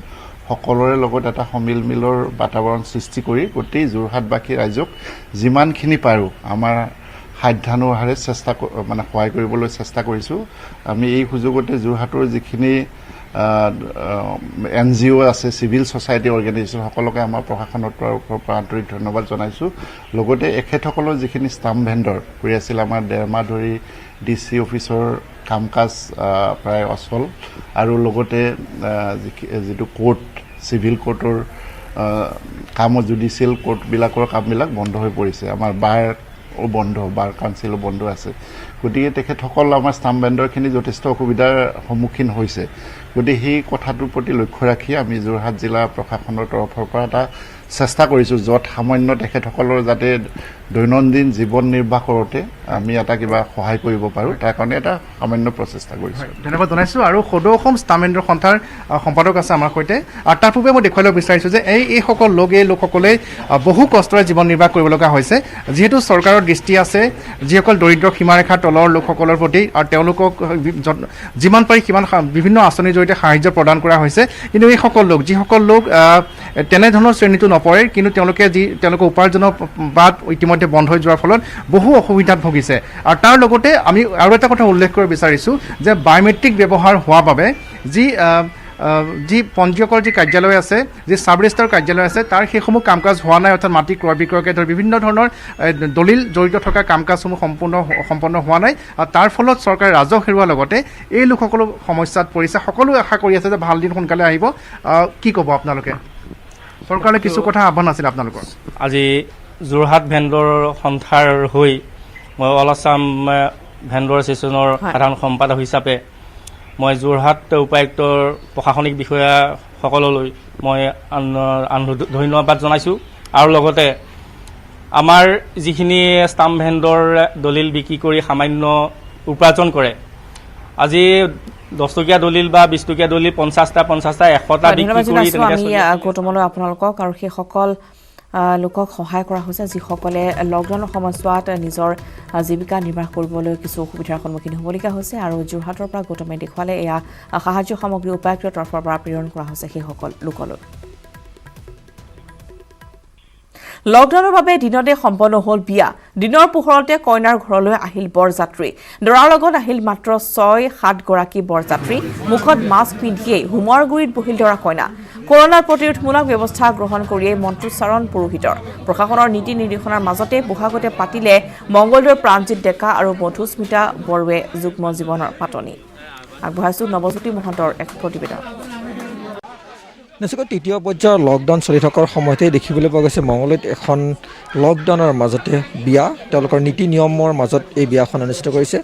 সকলোৰে লগত এটা সমিলমিলৰ বাতাবৰণ সৃষ্টি কৰি গোটেই যোৰহাটবাসী ৰাইজক যিমানখিনি পাৰোঁ আমাৰ সাধ্যানুসাৰে মানে সহায় কৰিবলৈ চেষ্টা কৰিছোঁ। আমি এই সুযোগতে যোৰহাটৰ যিখিনি NGO আছে চিভিল ছ'চাইটি অৰ্গেনাইজেশ্যন সকলোকে আমাৰ প্ৰশাসনৰ পৰা আন্তৰিক ধন্যবাদ জনাইছোঁ। লগতে এখেতসকলৰ যিখিনি ষ্টাম্প ভেণ্ডৰ কৰি আছিল আমাৰ 1.5 মাহ ধৰি DC অফিচৰ কাম কাজ প্ৰায় অচল আৰু লগতে যিটো কোৰ্ট চিভিল কোৰ্টৰ কাম জুডিচিয়েল কোৰ্টবিলাকৰ কামবিলাক বন্ধ হৈ পৰিছে। আমাৰ বাৰ কাউন্সিলো বন্ধ আছে। গতিকে তেখেতসকল আমাৰ ষ্টাম্প ভেণ্ডৰখিনি যথেষ্ট অসুবিধাৰ সন্মুখীন হৈছে। গতিকে সেই কথাটোৰ প্ৰতি লক্ষ্য ৰাখি আমি যোৰহাট জিলা প্ৰশাসনৰ তৰফৰ পৰা এটা চেষ্টা কৰিছোঁ য'ত সামান্য তেখেতসকলৰ যাতে দৈনন্দিন জীৱন নিৰ্বাহ কৰোঁতে আমি এটা কিবা সহায় কৰিব পাৰোঁ তাৰ কাৰণে এটা সামান্য প্ৰচেষ্টা কৰিছোঁ। ধন্যবাদ জনাইছোঁ। আৰু সদৌ অসম ষ্টাম্প ভেণ্ডৰ সন্থাৰ সম্পাদক আছে আমাৰ সৈতে। আৰু তাৰ পূৰ্বে মই দেখুৱাই ল'ব বিচাৰিছোঁ যে এইসকল এই লোকসকলে বহু কষ্টৰে জীৱন নিৰ্বাহ কৰিব লগা হৈছে। যিহেতু চৰকাৰৰ দৃষ্টি আছে যিসকল দৰিদ্ৰ সীমাৰেখাৰ তলৰ লোকসকলৰ প্ৰতি আৰু তেওঁলোকক যিমান পাৰি সিমান বিভিন্ন আঁচনিৰ জৰিয়তে সাহায্য প্ৰদান কৰা হৈছে। কিন্তু যিসকল লোক তেনেধৰণৰ শ্ৰেণীটো নপৰে কিন্তু তেওঁলোকৰ উপাৰ্জনৰ বাট ইতিমধ্যে বন্ধ হৈ যোৱাৰ ফলত বহু অসুবিধাত ভুগিছে। আৰু তাৰ লগতে আমি আৰু এটা কথা উল্লেখ কৰিব বিচাৰিছোঁ যে বায়'মেট্ৰিক ব্যৱহাৰ হোৱাৰ বাবে যি পঞ্জীয়কৰ যি কাৰ্যালয় আছে যি চাব ৰেজিষ্ট্ৰাৰ কাৰ্যালয় আছে তাৰ সেইসমূহ কাম কাজ হোৱা নাই। অৰ্থাৎ মাটি ক্ৰয় বিক্ৰয়কে ধৰি বিভিন্ন ধৰণৰ দলিল জড়িত থকা কাম কাজসমূহ সম্পন্ন হোৱা নাই। আৰু তাৰ ফলত চৰকাৰে ৰাজহ হেৰুৱাৰ লগতে এই লোকসকলো সমস্যাত পৰিছে। সকলোৱে আশা কৰি আছে যে ভাল দিন সোনকালে আহিব। কি ক'ব আপোনালোকে? চৰকাৰলৈ কিছু কথা আহ্বান আছিল আপোনালোকৰ? আজি যোৰহাট ভেণ্ডৰ সন্থাৰ হৈ মই অল আছাম ভেণ্ডৰ এছ'চিয়েশ্যনৰ সাধাৰণ সম্পাদক হিচাপে মই যোৰহাট উপায়ুক্তৰ প্ৰশাসনিক বিষয়াসকললৈ মই ধন্যবাদ জনাইছোঁ। আৰু লগতে আমাৰ যিখিনি ষ্টাম্প ভেণ্ডৰ দলিল বিক্ৰী কৰি সামান্য উপাৰ্জন কৰে, আজি 10 টকীয়া দলিল বা 20 টকীয়া দলিল 50টা 100টা বিক্ৰী কৰি আমি গৌতমলৈ আপোনালোকক আৰু সেইসকল লোকক সহায় কৰা হৈছে যিসকলে লকডাউনৰ সময়ছোৱাত নিজৰ জীৱিকা নিৰ্বাহ কৰিবলৈ কিছু অসুবিধাৰ সন্মুখীন হ'বলগীয়া হৈছে। আৰু যোৰহাটৰ পৰা গৌতমে দেখুৱালে এয়া সাহায্য সামগ্ৰী উপায়ুক্তৰ তৰফৰ পৰা প্ৰেৰণ কৰা হৈছে সেইসকল লোকলৈ। লকডাউনৰ বাবে দিনতে সম্পন্ন হ'ল বিয়া। দিনৰ পোহৰতে কইনাৰ ঘৰলৈ আহিল বৰযাত্ৰী। দৰাৰ লগত আহিল মাত্ৰ 6-7 গৰাকী বৰযাত্ৰী। মুখত মাস্ক পিন্ধিয়েই হোমৰ গুৰিত বহিল দৰা কইনা। কৰোনাৰ প্ৰতিৰোধমূলক ব্যৱস্থা গ্ৰহণ কৰিয়েই মন্ত্ৰোচ্চাৰণ পুৰোহিতৰ। প্ৰশাসনৰ নীতি নিৰ্দেশনাৰ মাজতে বহাগতে পাতিলে মংগলদৈৰ প্ৰাণজিৎ ডেকা আৰু মধুস্মিতা বড়োৱে যুগ্ম জীৱনৰ পাতনি। আগবঢ়াইছোঁ নৱজ্যোতি মহন্তৰ এক প্ৰতিবেদন। নিশ্চয়কৈ তৃতীয় পৰ্যায়ৰ লকডাউন চলি থকাৰ সময়তে দেখিবলৈ পোৱা গৈছে মঙলদৈত এখন লকডাউনৰ মাজতে বিয়া। তেওঁলোকৰ নীতি নিয়মৰ মাজত এই বিয়াখন অনুষ্ঠিত কৰিছে।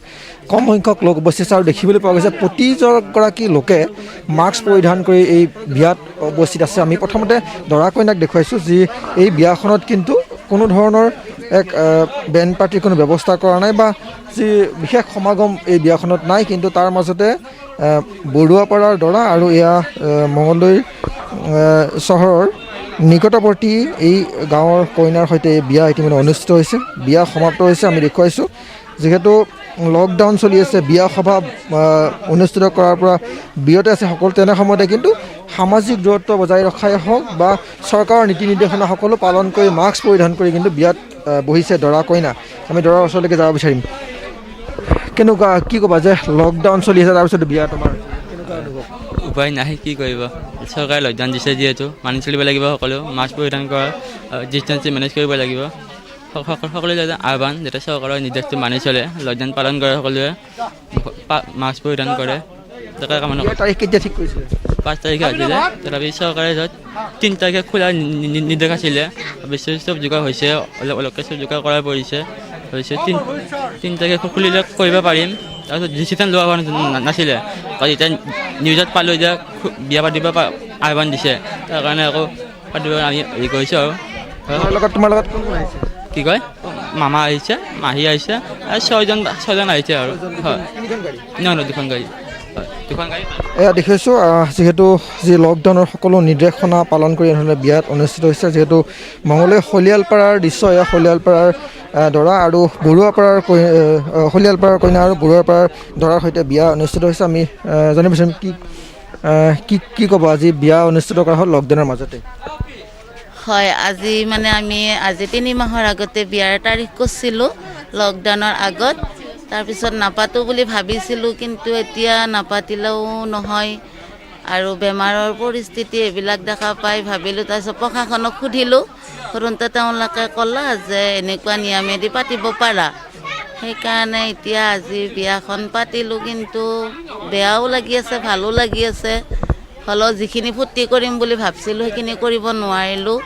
কম সংখ্যক লোক উপস্থিত আৰু দেখিবলৈ পোৱা গৈছে প্ৰতিগৰাকী লোকে মাস্ক পৰিধান কৰি এই বিয়াত উপস্থিত আছে। আমি প্ৰথমতে দৰা কইনাক দেখুৱাইছোঁ যি এই বিয়াখনত কিন্তু কোনো ধৰণৰ এক বেণ্ড পাৰ্টিৰ কোনো ব্যৱস্থা কৰা নাই বা যি বিশেষ সমাগম এই বিয়াখনত নাই। কিন্তু তাৰ মাজতে বৰুৱাপাৰাৰ দৰা আৰু এয়া মঙলদৈ চহৰৰ নিকটৱৰ্তী এই গাঁৱৰ কইনাৰ সৈতে বিয়া ইতিমধ্যে অনুষ্ঠিত হৈছে। বিয়া সমাপ্ত হৈছে। আমি দেখুৱাইছোঁ যিহেতু লকডাউন চলি আছে, বিয়া সভা অনুষ্ঠিত কৰাৰ পৰা বিৰত আছে সকলো। তেনে সময়তে কিন্তু সামাজিক দূৰত্ব বজাই ৰখাই হওক বা চৰকাৰৰ নীতি নিৰ্দেশনা সকলো পালন কৰি মাস্ক পৰিধান কৰি কিন্তু বিয়াত বহিছে দৰা কইনা। আমি দৰাৰ ওচৰলৈকে যাব বিচাৰিম। কেনেকুৱা কি ক'বা যে লকডাউন চলি আছে তাৰপিছত বিয়া তোমাৰ কেনেকুৱা অনুভৱ? উপায় নাই, কি কৰিব। চৰকাৰে লকডাউন দিছে যিহেতু মানি চলিব লাগিব। সকলো মাস্ক পৰিধান কৰা, ডিষ্টেঞ্চিং মেনেজ কৰিব লাগিব। সকলোৱে যাতে আহ্বান যাতে চৰকাৰৰ নিৰ্দেশটো মানি চলে, লকডাউন পালন কৰে, সকলোৱে মাস্ক পৰিধান কৰে। তাৰিখ কেতিয়া ঠিক কৰিছিলে? 5 তাৰিখে আছিলে। তথাপি চৰকাৰে য'ত 3 তাৰিখে খোলাৰ নিৰ্দেশ আছিলে, অৱশ্যে চব যোগাৰ হৈছে, অলপকৈ চব যোগাৰ কৰা পৰিছে। 3 তাৰিখে খুলিলে কৰিব পাৰিম। তাৰপিছত ডিচিশ্যন লোৱা হোৱা নাছিলে। এতিয়া নিউজত পালোঁ যে বিয়া পাতিব আহ্বান দিছে, তাৰ কাৰণে আকৌ পাতিব আমি হেৰি কৰিছোঁ। আৰু তোমাৰ লগত কোন আহিছে? কি কয়, মামা আহিছে, মাহী আহিছে আৰু 6জন আহিছে আৰু। হয়, 2খন গাড়ী। হয়। দুখন গাড়ী এয়া দেখিছোঁ যিহেতু যি লকডাউনৰ সকলো নিৰ্দেশনা পালন কৰি এনেধৰণে বিয়াত অনুষ্ঠিত হৈছে যিহেতু মঙলদৈ হলিয়ালপাৰাৰ দৃশ্য এয়া হলিয়ালপাৰাৰ দৰা আৰু বৰুৱাপাৰাৰ হলিয়ালপাৰাৰ কইনা আৰু বৰুৱাপাৰাৰ দৰাৰ সৈতে বিয়া অনুষ্ঠিত হৈছে আমি জানিব বিচাৰিম কি ক'ব আজি বিয়া অনুষ্ঠিত কৰা হ'ল লকডাউনৰ মাজতে হয় আজি মানে আমি আজি 3 মাহৰ আগতে বিয়াৰ তাৰিখ কৰিছিলোঁ লকডাউনৰ আগত তাৰপিছত নাপাতো বুলি ভাবিছিলোঁ কিন্তু এতিয়া নাপাতিলেও নহয় আৰু বেমাৰৰ পৰিস্থিতি এইবিলাক দেখা পাই ভাবিলোঁ তাৰপিছত প্ৰশাসনক সুধিলোঁ সুধোঁতে তেওঁলোকে ক'লা যে এনেকুৱা নিয়মেদি পাতিব পাৰা সেইকাৰণে এতিয়া আজি বিয়াখন পাতিলোঁ কিন্তু বেয়াও লাগি আছে ভালো লাগি আছে হ'লেও যিখিনি ফূৰ্তি কৰিম বুলি ভাবিছিলোঁ সেইখিনি কৰিব নোৱাৰিলোঁ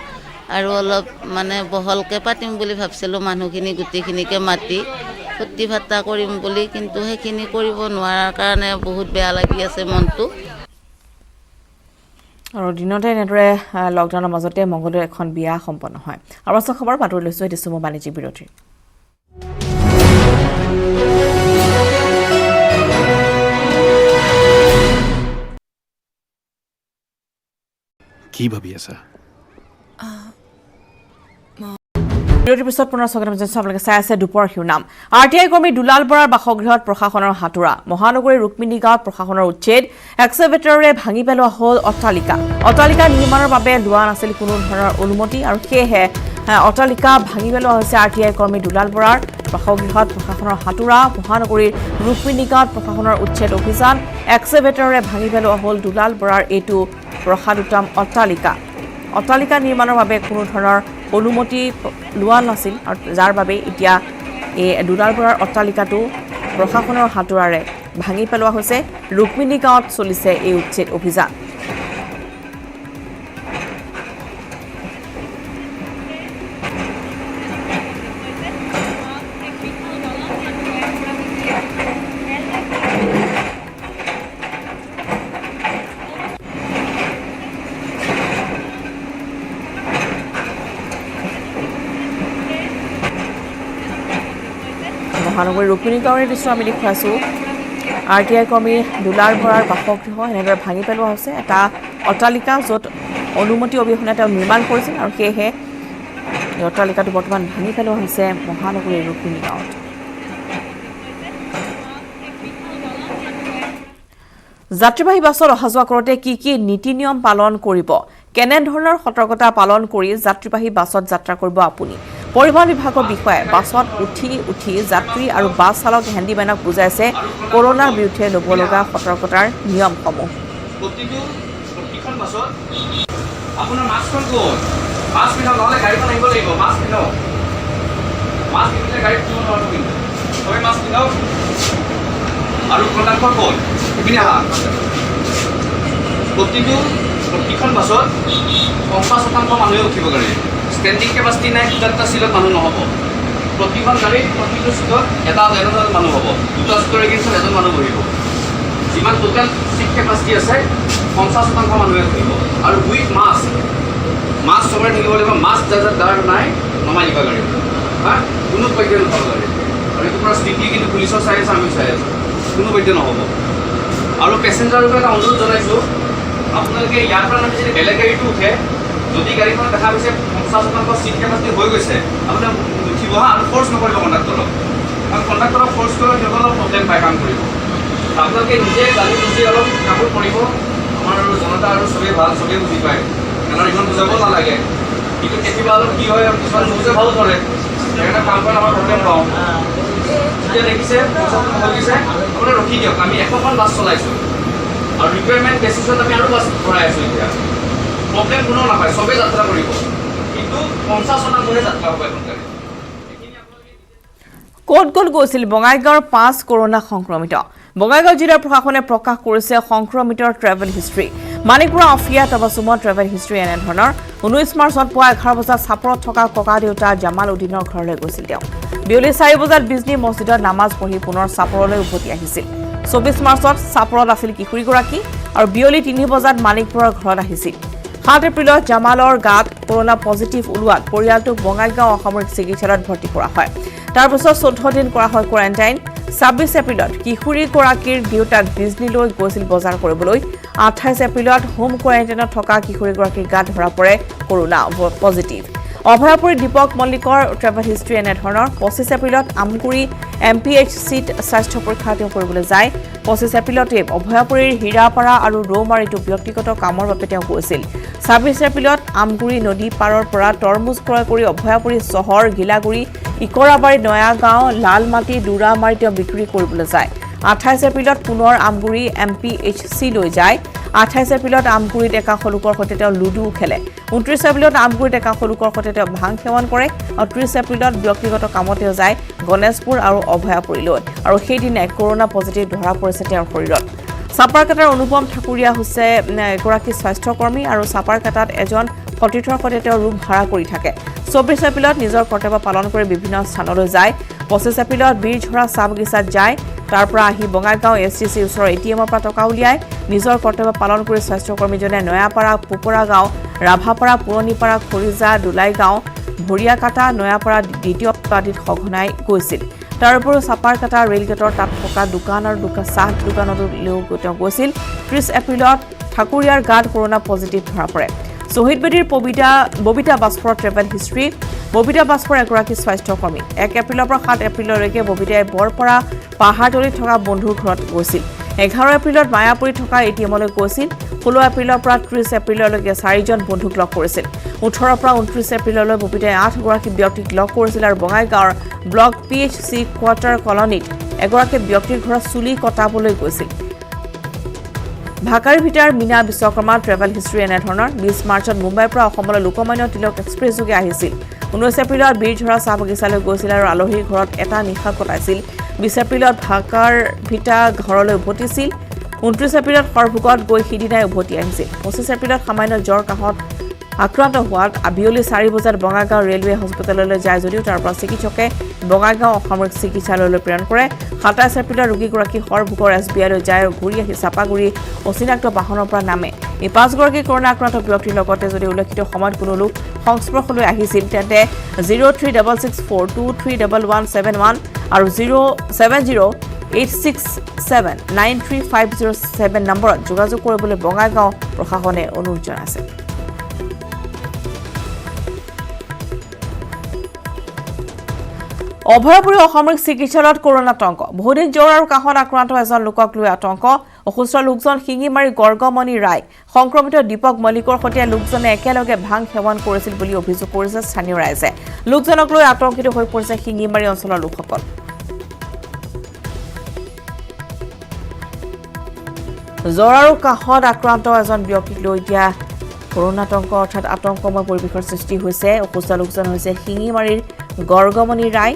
আৰু অলপ মানে বহলকৈ পাতিম বুলি ভাবিছিলোঁ মানুহখিনি গোটেইখিনিকে মাতি ফূৰ্তি ফাৰ্তা কৰিম বুলি কিন্তু সেইখিনি কৰিব নোৱাৰাৰ কাৰণে বহুত বেয়া লাগি আছে মনটো আৰু দিনতে এনেদৰে লকডাউনৰ মাজতে মংগলদৈৰ এখন বিয়া সম্পন্ন হয় আৰু পাছৰ খবৰ বাতৰি লৈছোঁ দিছোঁ মই বাণিজ্যিক বিৰতি কি ভাবি আছা বিৰতিৰ পিছত পুনৰ স্বাগতম জনাইছোঁ আপোনালোকে চাই আছে দুপৰ শিৰোনাম RTI কৰ্মী দুলাল বৰাৰ বাসগৃহত প্ৰশাসনৰ হাতোৰা মহানগৰীৰ ৰুক্মিণী গাঁৱত প্ৰশাসনৰ উচ্ছেদ এক্সকেভেটৰেৰে ভাঙি পেলোৱা হ'ল অট্টালিকা নিৰ্মাণৰ বাবে লোৱা নাছিল কোনো ধৰণৰ অনুমতি আৰু সেয়েহে অট্টালিকা ভাঙি পেলোৱা হৈছে RTI কৰ্মী দুলাল বৰাৰ বাসগৃহত প্ৰশাসনৰ হাতোৰা মহানগৰীৰ ৰুক্মিণী গাঁৱত প্ৰশাসনৰ উচ্ছেদ অভিযান এক্সকেভেটৰেৰে ভাঙি পেলোৱা হ'ল দুলাল বৰাৰ এইটো প্ৰসাদোত্তম অট্টালিকা নিৰ্মাণৰ বাবে কোনো ধৰণৰ অনুমতি লোৱা নাছিল আৰু যাৰ বাবে এতিয়া এই দুলাল বৰাৰ অট্টালিকাটো প্ৰশাসনৰ হাতোৰাৰে ভাঙি পেলোৱা হৈছে ৰুক্মিণী গাঁৱত চলিছে এই উচ্ছেদ অভিযান মহানগৰীৰ ৰুক্মিণী গাঁৱৰ দৃশ্য আমি দেখুৱাইছোঁ RTI কৰ্মী দুলাল বৰাৰ বাসগৃহ এনেদৰে ভাঙি পেলোৱা হৈছে এটা অট্টালিকা য'ত অনুমতি অবিহনে তেওঁ নিৰ্মাণ কৰিছিল আৰু সেয়েহে এই অট্টালিকাটো বৰ্তমান ভাঙি পেলোৱা হৈছে মহানগৰীৰ ৰুক্মিণী গাঁৱত যাত্ৰীবাহী বাছত অহা যোৱা কৰোঁতে কি নীতি নিয়ম পালন কৰিব কেনেধৰণৰ সতৰ্কতা পালন কৰি যাত্ৰীবাহী বাছত যাত্ৰা কৰিব আপুনি পৰিবহণ বিভাগৰ বিষয়াই বাছত উঠি যাত্ৰী আৰু বাছ চালক হেণ্ডিমেনক বুজাইছে কৰোনাৰ বিৰুদ্ধে ল'ব লগা সতৰ্কতাৰ নিয়মসমূহ প্ৰতিখন বাছত আপোনাৰ মাস্কখন ক'ত মাস্ক পিন্ধক নহ'লে গাড়ীখন আহিব লাগিব মাস্ক পিন্ধক মাস্ক পিন্ধিলে গাড়ীত উঠিব নোৱাৰিব কিন্তু চবে মাস্ক পিন্ধক আৰু কণ্ডাক্টৰ ক'ত সেইপিনে আহা প্ৰতিখন বাছত 50% মানুহে উঠিব গাড়ী ষ্টেণ্ডিং কেপাচিটি নাই দুটা চিটত মানুহ নহ'ব প্ৰতিখন গাড়ীত প্ৰতিটো চিটত এটা মানুহ হ'ব দুটা চিটৰ এগেইনষ্টত এজন মানুহ বহিব যিমান টোটেল চিট কেপাচিটি আছে 50% মানুহে বহিব আৰু উইথ মাস্ক চবৰে থাকিব লাগিব মাস্ক যাৰ নাই নমাই দিবা গাড়ী হা কোনো পধ্যে নহ'ব গাড়ী আৰু এইটো পূৰা ষ্ট্ৰিক্টলি কিন্তু পুলিচৰ চাই আছে আমিও চাই আছোঁ কোনো পধ্যে নহ'ব আৰু পেচেঞ্জাৰক এটা অনুৰোধ জনাইছোঁ আপোনালোকে ইয়াৰ পৰা নামি যদি বেলেগ গাড়ীটো উঠে যদি গাড়ীখন দেখা পাইছে 50% চিট কেপাচিটি হৈ গৈছে আপুনি উঠিব আৰু ফ'ৰ্চ নকৰিব কণ্ডাক্টৰক কাৰণ কণ্ডাক্টৰক ফ'ৰ্চ কৰিলে সিহঁতৰ অলপ প্ৰব্লেম পাই কাম কৰিব আপোনালোকে নিজে গাড়ী বুজি অলপ কামবোৰ কৰিব আমাৰ আৰু জনতা আৰু চবেই ভাল চবেই বুজি পায় কাৰণ ইমান বুজাব নালাগে কিন্তু কেতিয়াবা অলপ কি হয় কিছুমান নুবুজে ভাল কৰে সেইকাৰণে কাম কৰাত আমাৰ প্ৰব্লেম পাওঁ যেতিয়া দেখিছে 50% হৈ গৈছে আপুনি ৰখি দিয়ক আমি 100খন বাছ চলাইছোঁ আৰু ৰিকুৱাৰমেণ্ট বেচিছত আমি আৰু বাছ ভৰাই আছোঁ এতিয়া প্ৰব্লেম কোনো নাপায় চবেই যাত্ৰা কৰিব কিন্তু 50% যাত্ৰা হ'ব এখন গাড়ী ক'ত গৈছিল বঙাইগাঁৱৰ 5 কৰোনা সংক্ৰমিত বঙাইগাঁও জিলাৰ প্ৰশাসনে প্ৰকাশ কৰিছে সংক্ৰমিতৰ ট্ৰেভেল হিষ্ট্ৰী মানিকপুৰা অফিয়া তবাচুমৰ ট্ৰেভেল হিষ্ট্ৰী এনেধৰণৰ 19 মাৰ্চত পুৱা 11 বজাত চাপৰত থকা ককা দেউতা জামাল উদ্দিনৰ ঘৰলৈ গৈছিল তেওঁ বিয়লি 4 বজাত বিজনী মছজিদত নামাজ পঢ়ি পুনৰ চাপৰলৈ উভতি আহিছিল 24 মাৰ্চত চাপৰত আছিল কিশোৰীগৰাকী আৰু বিয়লি 3 বজাত মানিকপুৰৰ ঘৰত আহিছিল 7 এপ্ৰিলত জামালৰ গাত কৰোনা পজিটিভ ওলোৱাত পৰিয়ালটোক বঙাইগাঁও অসামৰিক চিকিৎসালয়ত ভৰ্তি কৰা হয় তাৰ পিছত 14 দিন কৰা হয় কোৱাৰেণ্টাইন 26 এপ্ৰিলত কিশোৰীগৰাকীৰ দেউতাক ডিজনীলৈ গৈছিল বজাৰ কৰিবলৈ 28 এপ্ৰিলত হোম কোৱাৰেণ্টাইনত থকা কিশোৰীগৰাকীৰ গাত ধৰা পৰে কৰোনা পজিটিভ অভয়াপুৰী দীপক মল্লিকৰ ট্ৰেভেল হিষ্ট্ৰী এনেধৰণৰ 25 এপ্ৰিলত আমগুৰি MPHCত স্বাস্থ্য পৰীক্ষা তেওঁ কৰিবলৈ যায় 25 এপ্ৰিলতে অভয়াপুৰীৰ হীৰাপাৰা আৰু ৰৌমাৰীটো ব্যক্তিগত কামৰ বাবে তেওঁ গৈছিল 26 এপ্ৰিলত আমগুৰি নদী পাৰৰ পৰা তৰমুজ ক্ৰয় কৰি অভয়াপুৰী চহৰ গিলাগুৰি ইকৰাবাৰী নয়াগাঁও লালমাটি দুৰামাৰী তেওঁ বিক্ৰী কৰিবলৈ যায় 28 এপ্ৰিলত পুনৰ আমগুৰি MPHC লৈ যায় 28 এপ্ৰিলত আমগুৰিত একাংশ লোকৰ সৈতে তেওঁ লুডু খেলে 29 এপ্ৰিলত আমগুৰিত একাংশ লোকৰ সৈতে তেওঁ ভাং সেৱন কৰে আৰু 30 এপ্ৰিলত ব্যক্তিগত কামতে যায় গণেশপুৰ আৰু অভয়াপুৰীলৈ আৰু সেইদিনাই কৰোনা পজিটিভ ধৰা পৰিছে তেওঁৰ শৰীৰত সাপাৰকাটাৰ অনুপম ঠাকুৰীয়া হৈছে এগৰাকী স্বাস্থ্যকৰ্মী আৰু সাপাৰকাটাত এজন সতীৰ্থৰ সৈতে তেওঁ ৰুম ভাড়া কৰি থাকে 24 এপ্ৰিলত নিজৰ কৰ্তব্য পালন কৰি বিভিন্ন স্থানলৈ যায় 25 এপ্ৰিলত বীৰঝৰা চাহ বাগিচাত যায় তাৰ পৰা আহি বঙাইগাঁও STC ওচৰৰ ATMৰ পৰা টকা উলিয়াই নিজৰ কৰ্তব্য পালন কৰি স্বাস্থ্যকৰ্মীজনে নয়াপাৰা পুপৰা গাঁও ৰাভাপাৰা পুৰণিপাৰা খৰিজা দুলাইগাঁও ভৰিয়াকাটা নয়াপাৰা দ্বিতীয় আদিত সঘনাই গৈছিল তাৰ উপৰিও চাপাৰকাটা ৰেলগেটৰ তাত থকা দোকান আৰু চাহ দোকানলৈও তেওঁ গৈছিল 30 এপ্ৰিলত ঠাকুৰীয়াৰ গাত কৰোনা পজিটিভ ধৰা পৰে শহীদ বেদীৰ ববিতা বাস্পৰ ট্ৰেভেল হিষ্ট্ৰী ববিতা বাস্পৰ এগৰাকী স্বাস্থ্যকৰ্মী 1 এপ্ৰিলৰ পৰা 7 এপ্ৰিললৈকে ববিতাই বৰপৰা পাহাৰতলিত থকা বন্ধুৰ ঘৰত গৈছিল 11 এপ্ৰিলত মায়াপুৰীত থকা ATMলৈ গৈছিল 16 এপ্ৰিলৰ পৰা 30 এপ্ৰিললৈকে 4জন বন্ধুক লগ কৰিছিল 18 পৰা 29 এপ্ৰিললৈ ববিতাই 8 গৰাকী ব্যক্তিক লগ কৰিছিল আৰু বঙাইগাঁৱৰ ব্লক PHC কোৱাৰ্টাৰ কলনীত এগৰাকী ব্যক্তিৰ ঘৰত চুলি কটাবলৈ গৈছিল ভাকাৰী ভিটাৰ মিনা বিশ্বকৰ্মা ট্ৰেভেল হিষ্ট্ৰী এনেধৰণৰ 20 মাৰ্চত মুম্বাইৰ পৰা অসমলৈ লোকমান্য তিলক এক্সপ্ৰেছ যোগে আহিছিল 19 এপ্ৰিলত বীৰঝৰা চাহ বাগিচালৈ গৈছিল আৰু আলহীৰ ঘৰত এটা নিশা কটাইছিল 20 এপ্ৰিলত ভাকাৰ ভিটা ঘৰলৈ উভতিছিল 29 এপ্ৰিলত সৰভোগত গৈ সিদিনাই উভতি আহিছিল 25 এপ্ৰিলত সামান্য জ্বৰ কাহত আক্ৰান্ত হোৱাত আবিয়লি 4 বজাত বঙাইগাঁও ৰেলৱে হস্পিটেললৈ যায় যদিও তাৰ পৰা চিকিৎসকে বঙাইগাঁও অসামৰিক চিকিৎসালয়লৈ প্ৰেৰণ কৰে 27 এপ্ৰিলত ৰোগীগৰাকী সৰভোগৰ SBIলৈ যায় আৰু ঘূৰি আহি চাপাগুৰি অচিনাক্ত বাহনৰ পৰা নামে এই 5 গৰাকী কৰোনা আক্ৰান্ত ব্যক্তিৰ লগতে যদি উল্লেখিত সময়ত কোনো লোক সংস্পৰ্শলৈ আহিছিল তেন্তে 0366423171 আৰু 07086793507 নম্বৰত যোগাযোগ কৰিবলৈ বঙাইগাঁও প্ৰশাসনে অনুৰোধ জনাইছে অভয়াপুৰী অসামৰিক চিকিৎসালয়ত কৰোনা আতংক বহুদিন জ্বৰ আৰু কাহত আক্ৰান্ত এজন লোকক লৈ আতংক অসুস্থ লোকজন শিঙিমাৰী গৰ্গমণি ৰায় সংক্ৰমিত দীপক মল্লিকৰ সৈতে লোকজনে একেলগে ভাং সেৱন কৰিছিল বুলি অভিযোগ কৰিছে স্থানীয় ৰাইজে লোকজনক লৈ আতংকিত হৈ পৰিছে শিঙিমাৰী অঞ্চলৰ লোকসকল জ্বৰ আৰু কাহত আক্ৰান্ত এজন ব্যক্তিক লৈ এতিয়া কৰোনা আতংক অৰ্থাৎ আতংকময় পৰিৱেশৰ সৃষ্টি হৈছে অসুস্থ লোকজন হৈছে শিঙিমাৰীৰ গৰ্গমণি ৰায়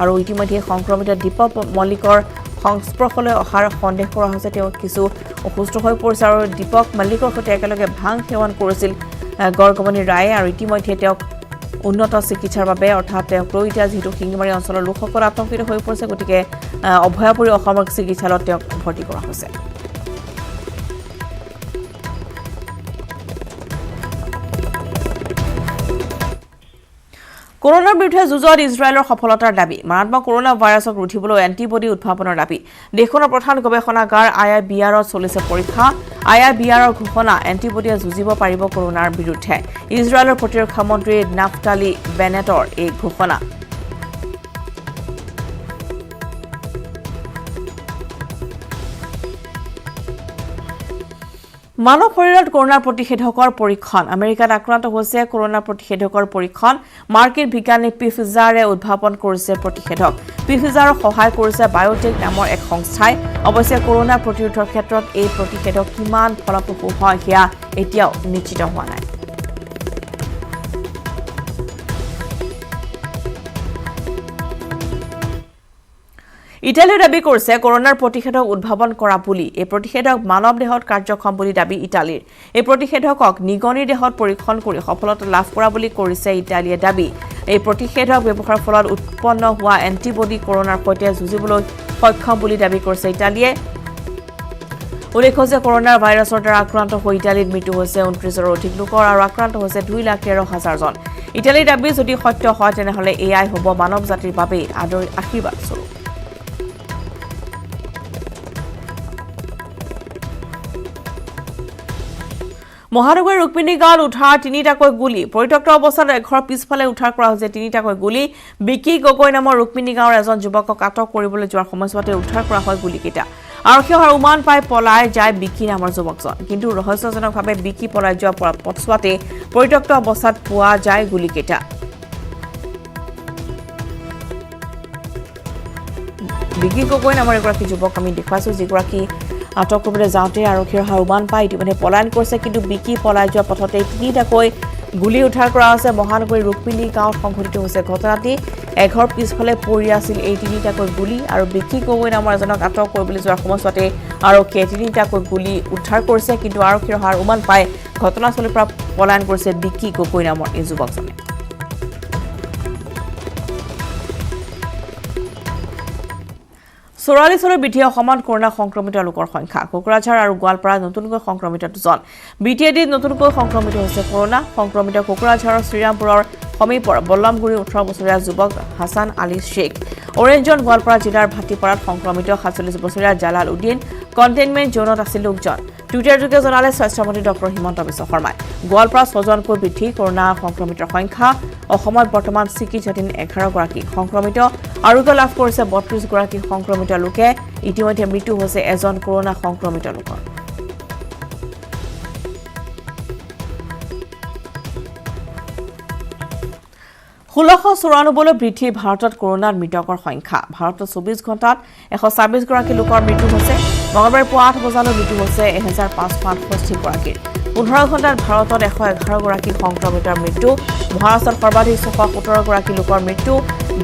আৰু ইতিমধ্যে সংক্ৰমিত দীপক মল্লিকৰ সংস্পৰ্শলৈ অহাৰ সন্দেহ কৰা হৈছে তেওঁ কিছু অসুস্থ হৈ পৰিছে আৰু দীপক মল্লিকৰ সৈতে একেলগে ভাং সেৱন কৰিছিল গৰ্গমণি ৰায়ে আৰু ইতিমধ্যে তেওঁক উন্নত চিকিৎসাৰ বাবে অৰ্থাৎ তেওঁক লৈ এতিয়া যিহেতু শিঙিমাৰী অঞ্চলৰ লোকসকল আতংকিত হৈ পৰিছে গতিকে অভয়াপুৰী অসামৰিক চিকিৎসালয়ত তেওঁক ভৰ্তি কৰা হৈছে কৰোনাৰ বিৰুদ্ধে যুঁজত ইজৰাইলৰ সফলতাৰ দাবী মাৰাত্মক কৰোনা ভাইৰাছক ৰুধিবলৈ এণ্টিবডি উদ্ভাৱনৰ দাবী দেশখনৰ প্ৰধান গৱেষণাগাৰ IIBRত চলিছে পৰীক্ষা IIBRৰ ঘোষণা এণ্টিবডিয়ে যুঁজিব পাৰিব কৰোনাৰ বিৰুদ্ধে ইজৰাইলৰ প্ৰতিৰক্ষা মন্ত্ৰী নাফতালি বেনেটৰ এই ঘোষণা মানৱ শৰীৰত কৰোনাৰ প্ৰতিষেধকৰ পৰীক্ষণ আমেৰিকাত আক্ৰান্ত হৈছে কৰোনাৰ প্ৰতিষেধকৰ পৰীক্ষণ মাৰ্কিন বিজ্ঞানী পিফিজাৰে উদ্ভাৱন কৰিছে প্ৰতিষেধক পিফিজাৰক সহায় কৰিছে বায়োটেক নামৰ এক সংস্থাই অৱশ্যে কৰোনা প্ৰতিৰোধৰ ক্ষেত্ৰত এই প্ৰতিষেধক কিমান ফলপ্ৰসূ হয় সেয়া এতিয়াও নিশ্চিত হোৱা নাই ইটালীয়ে দাবী কৰিছে কৰোনাৰ প্ৰতিষেধক উদ্ভাৱন কৰা বুলি এই প্ৰতিষেধক মানৱ দেহত কাৰ্যক্ষম বুলি দাবী ইটালীৰ এই প্ৰতিষেধকক নিগনিৰ দেহত পৰীক্ষণ কৰি সফলতা লাভ কৰা বুলি কৰিছে ইটালীয়ে দাবী এই প্ৰতিষেধক ব্যৱহাৰৰ ফলত উৎপন্ন হোৱা এণ্টিবডি কৰোনাৰ সৈতে যুঁজিবলৈ সক্ষম বুলি দাবী কৰিছে ইটালীয়ে উল্লেখ্য যে কৰোনাৰ ভাইৰাছৰ দ্বাৰা আক্ৰান্ত হৈ ইটালীত মৃত্যু হৈছে 29ৰো অধিক লোকৰ আৰু আক্ৰান্ত হৈছে 2,13,000 জন ইটালীৰ দাবী যদি সত্য হয় তেনেহলে এয়াই হ'ব মানৱ জাতিৰ বাবে আশীৰ্বাদ স্বৰূপ মহানগৰীৰ ৰুক্মিণী গাঁৱত উদ্ধাৰ 3টাকৈ গুলী পৰিত্যক্ত অৱস্থাত এঘৰ পিছফালে উদ্ধাৰ কৰা হৈছে 3টাকৈ গুলী বিকি গগৈ নামৰ ৰুক্মিণী গাঁৱৰ এজন যুৱকক আটক কৰিবলৈ যোৱাৰ সময়ছোৱাতে উদ্ধাৰ কৰা হয় গুলীকেইটা আৰক্ষী অহাৰ উমান পাই পলাই যায় বিকি নামৰ যুৱকজন কিন্তু ৰহস্যজনকভাৱে বিকি পলাই যোৱাৰ পথছোৱাতে পৰিত্যক্ত অৱস্থাত পোৱা যায় গুলীকেইটা বিকি গগৈ নামৰ এগৰাকী যুৱক আমি দেখুৱাইছো যিগৰাকী আটক কৰিবলৈ যাওঁতে আৰক্ষীৰ অহাৰ উমান পাই ইতিমধ্যে পলায়ন কৰিছে কিন্তু বিকি পলাই যোৱা পথতে 3টাকৈ গুলী উদ্ধাৰ কৰা হৈছে মহানগৰীৰ ৰুক্মিণী গাঁৱত সংঘটিত হৈছে ঘটনাটি এঘৰ পিছফালে পৰি আছিল এই 3টাকৈ গুলী আৰু বিকি গগৈ নামৰ এজনক আটক কৰিবলৈ যোৱাৰ সময়ছোৱাতে আৰক্ষীয়ে 3টাকৈ গুলী উদ্ধাৰ কৰিছে কিন্তু আৰক্ষীৰ অহাৰ উমান পাই ঘটনাস্থলীৰ পৰা পলায়ন কৰিছে বিকি গগৈ নামৰ এই যুৱকজনে চৌৰাল্লিছলৈ বৃদ্ধি অসমত কৰোনা সংক্ৰমিত লোকৰ সংখ্যা কোকৰাঝাৰ আৰু গোৱালপাৰা নতুনকৈ সংক্ৰমিত 2জন বিটিএডিত নতুনকৈ সংক্ৰমিত হৈছে কৰোনা সংক্ৰমিত কোকৰাঝাৰৰ শ্ৰীৰামপুৰৰ সমীপৰ বল্লমগুৰি 18 বছৰীয়া যুৱক হাছান আলী শেখ অৰেঞ্জন গোৱালপাৰা জিলাৰ ভাটিপাৰাত সংক্ৰমিত 47 বছৰীয়া জালাল উদ্দিন কণ্টেইনমেণ্ট জোনত আছিল লোকজন টুইটাৰযোগে জনালে স্বাস্থ্যমন্ত্ৰী ডক্টৰ হিমন্ত বিশ্ব শৰ্মাই গোৱালপাৰা 6জনকৈ বৃদ্ধি কৰোনা সংক্ৰমিতৰ সংখ্যা অসমত বৰ্তমান চিকিৎসাধীন 11 গৰাকী সংক্ৰমিত আৰোগ্য লাভ কৰিছে 32 গৰাকী সংক্ৰমিত লোকে ইতিমধ্যে মৃত্যু হৈছে এজন কৰোনা সংক্ৰমিত লোকৰ ষোল্লশলৈ বৃদ্ধি ভাৰতত কৰোনাৰ মৃতকৰ সংখ্যা ভাৰতত 24 ঘণ্টাত 126 গৰাকী লোকৰ মৃত্যু হৈছে মঙলবাৰে পুৱা 8 বজালৈ মৃত্যু হৈছে 1568 গৰাকীৰ 15 ঘণ্টাত ভাৰতত 111 গৰাকী সংক্ৰমিতৰ মৃত্যু মহাৰাষ্ট্ৰত সৰ্বাধিক 617 গৰাকী লোকৰ মৃত্যু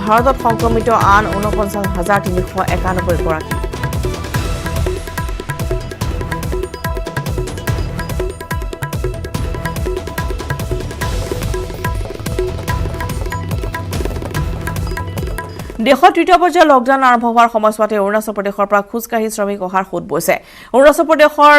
ভাৰতত সংক্ৰমিত আন 49,391 গৰাকী দেশত তৃতীয় পৰ্যায়ৰ লকডাউন আৰম্ভ হোৱাৰ সময়ছোৱাতে অৰুণাচল প্ৰদেশৰ পৰা খোজকাঢ়ি শ্ৰমিক অহাৰ সোঁত বৈছে অৰুণাচল প্ৰদেশৰ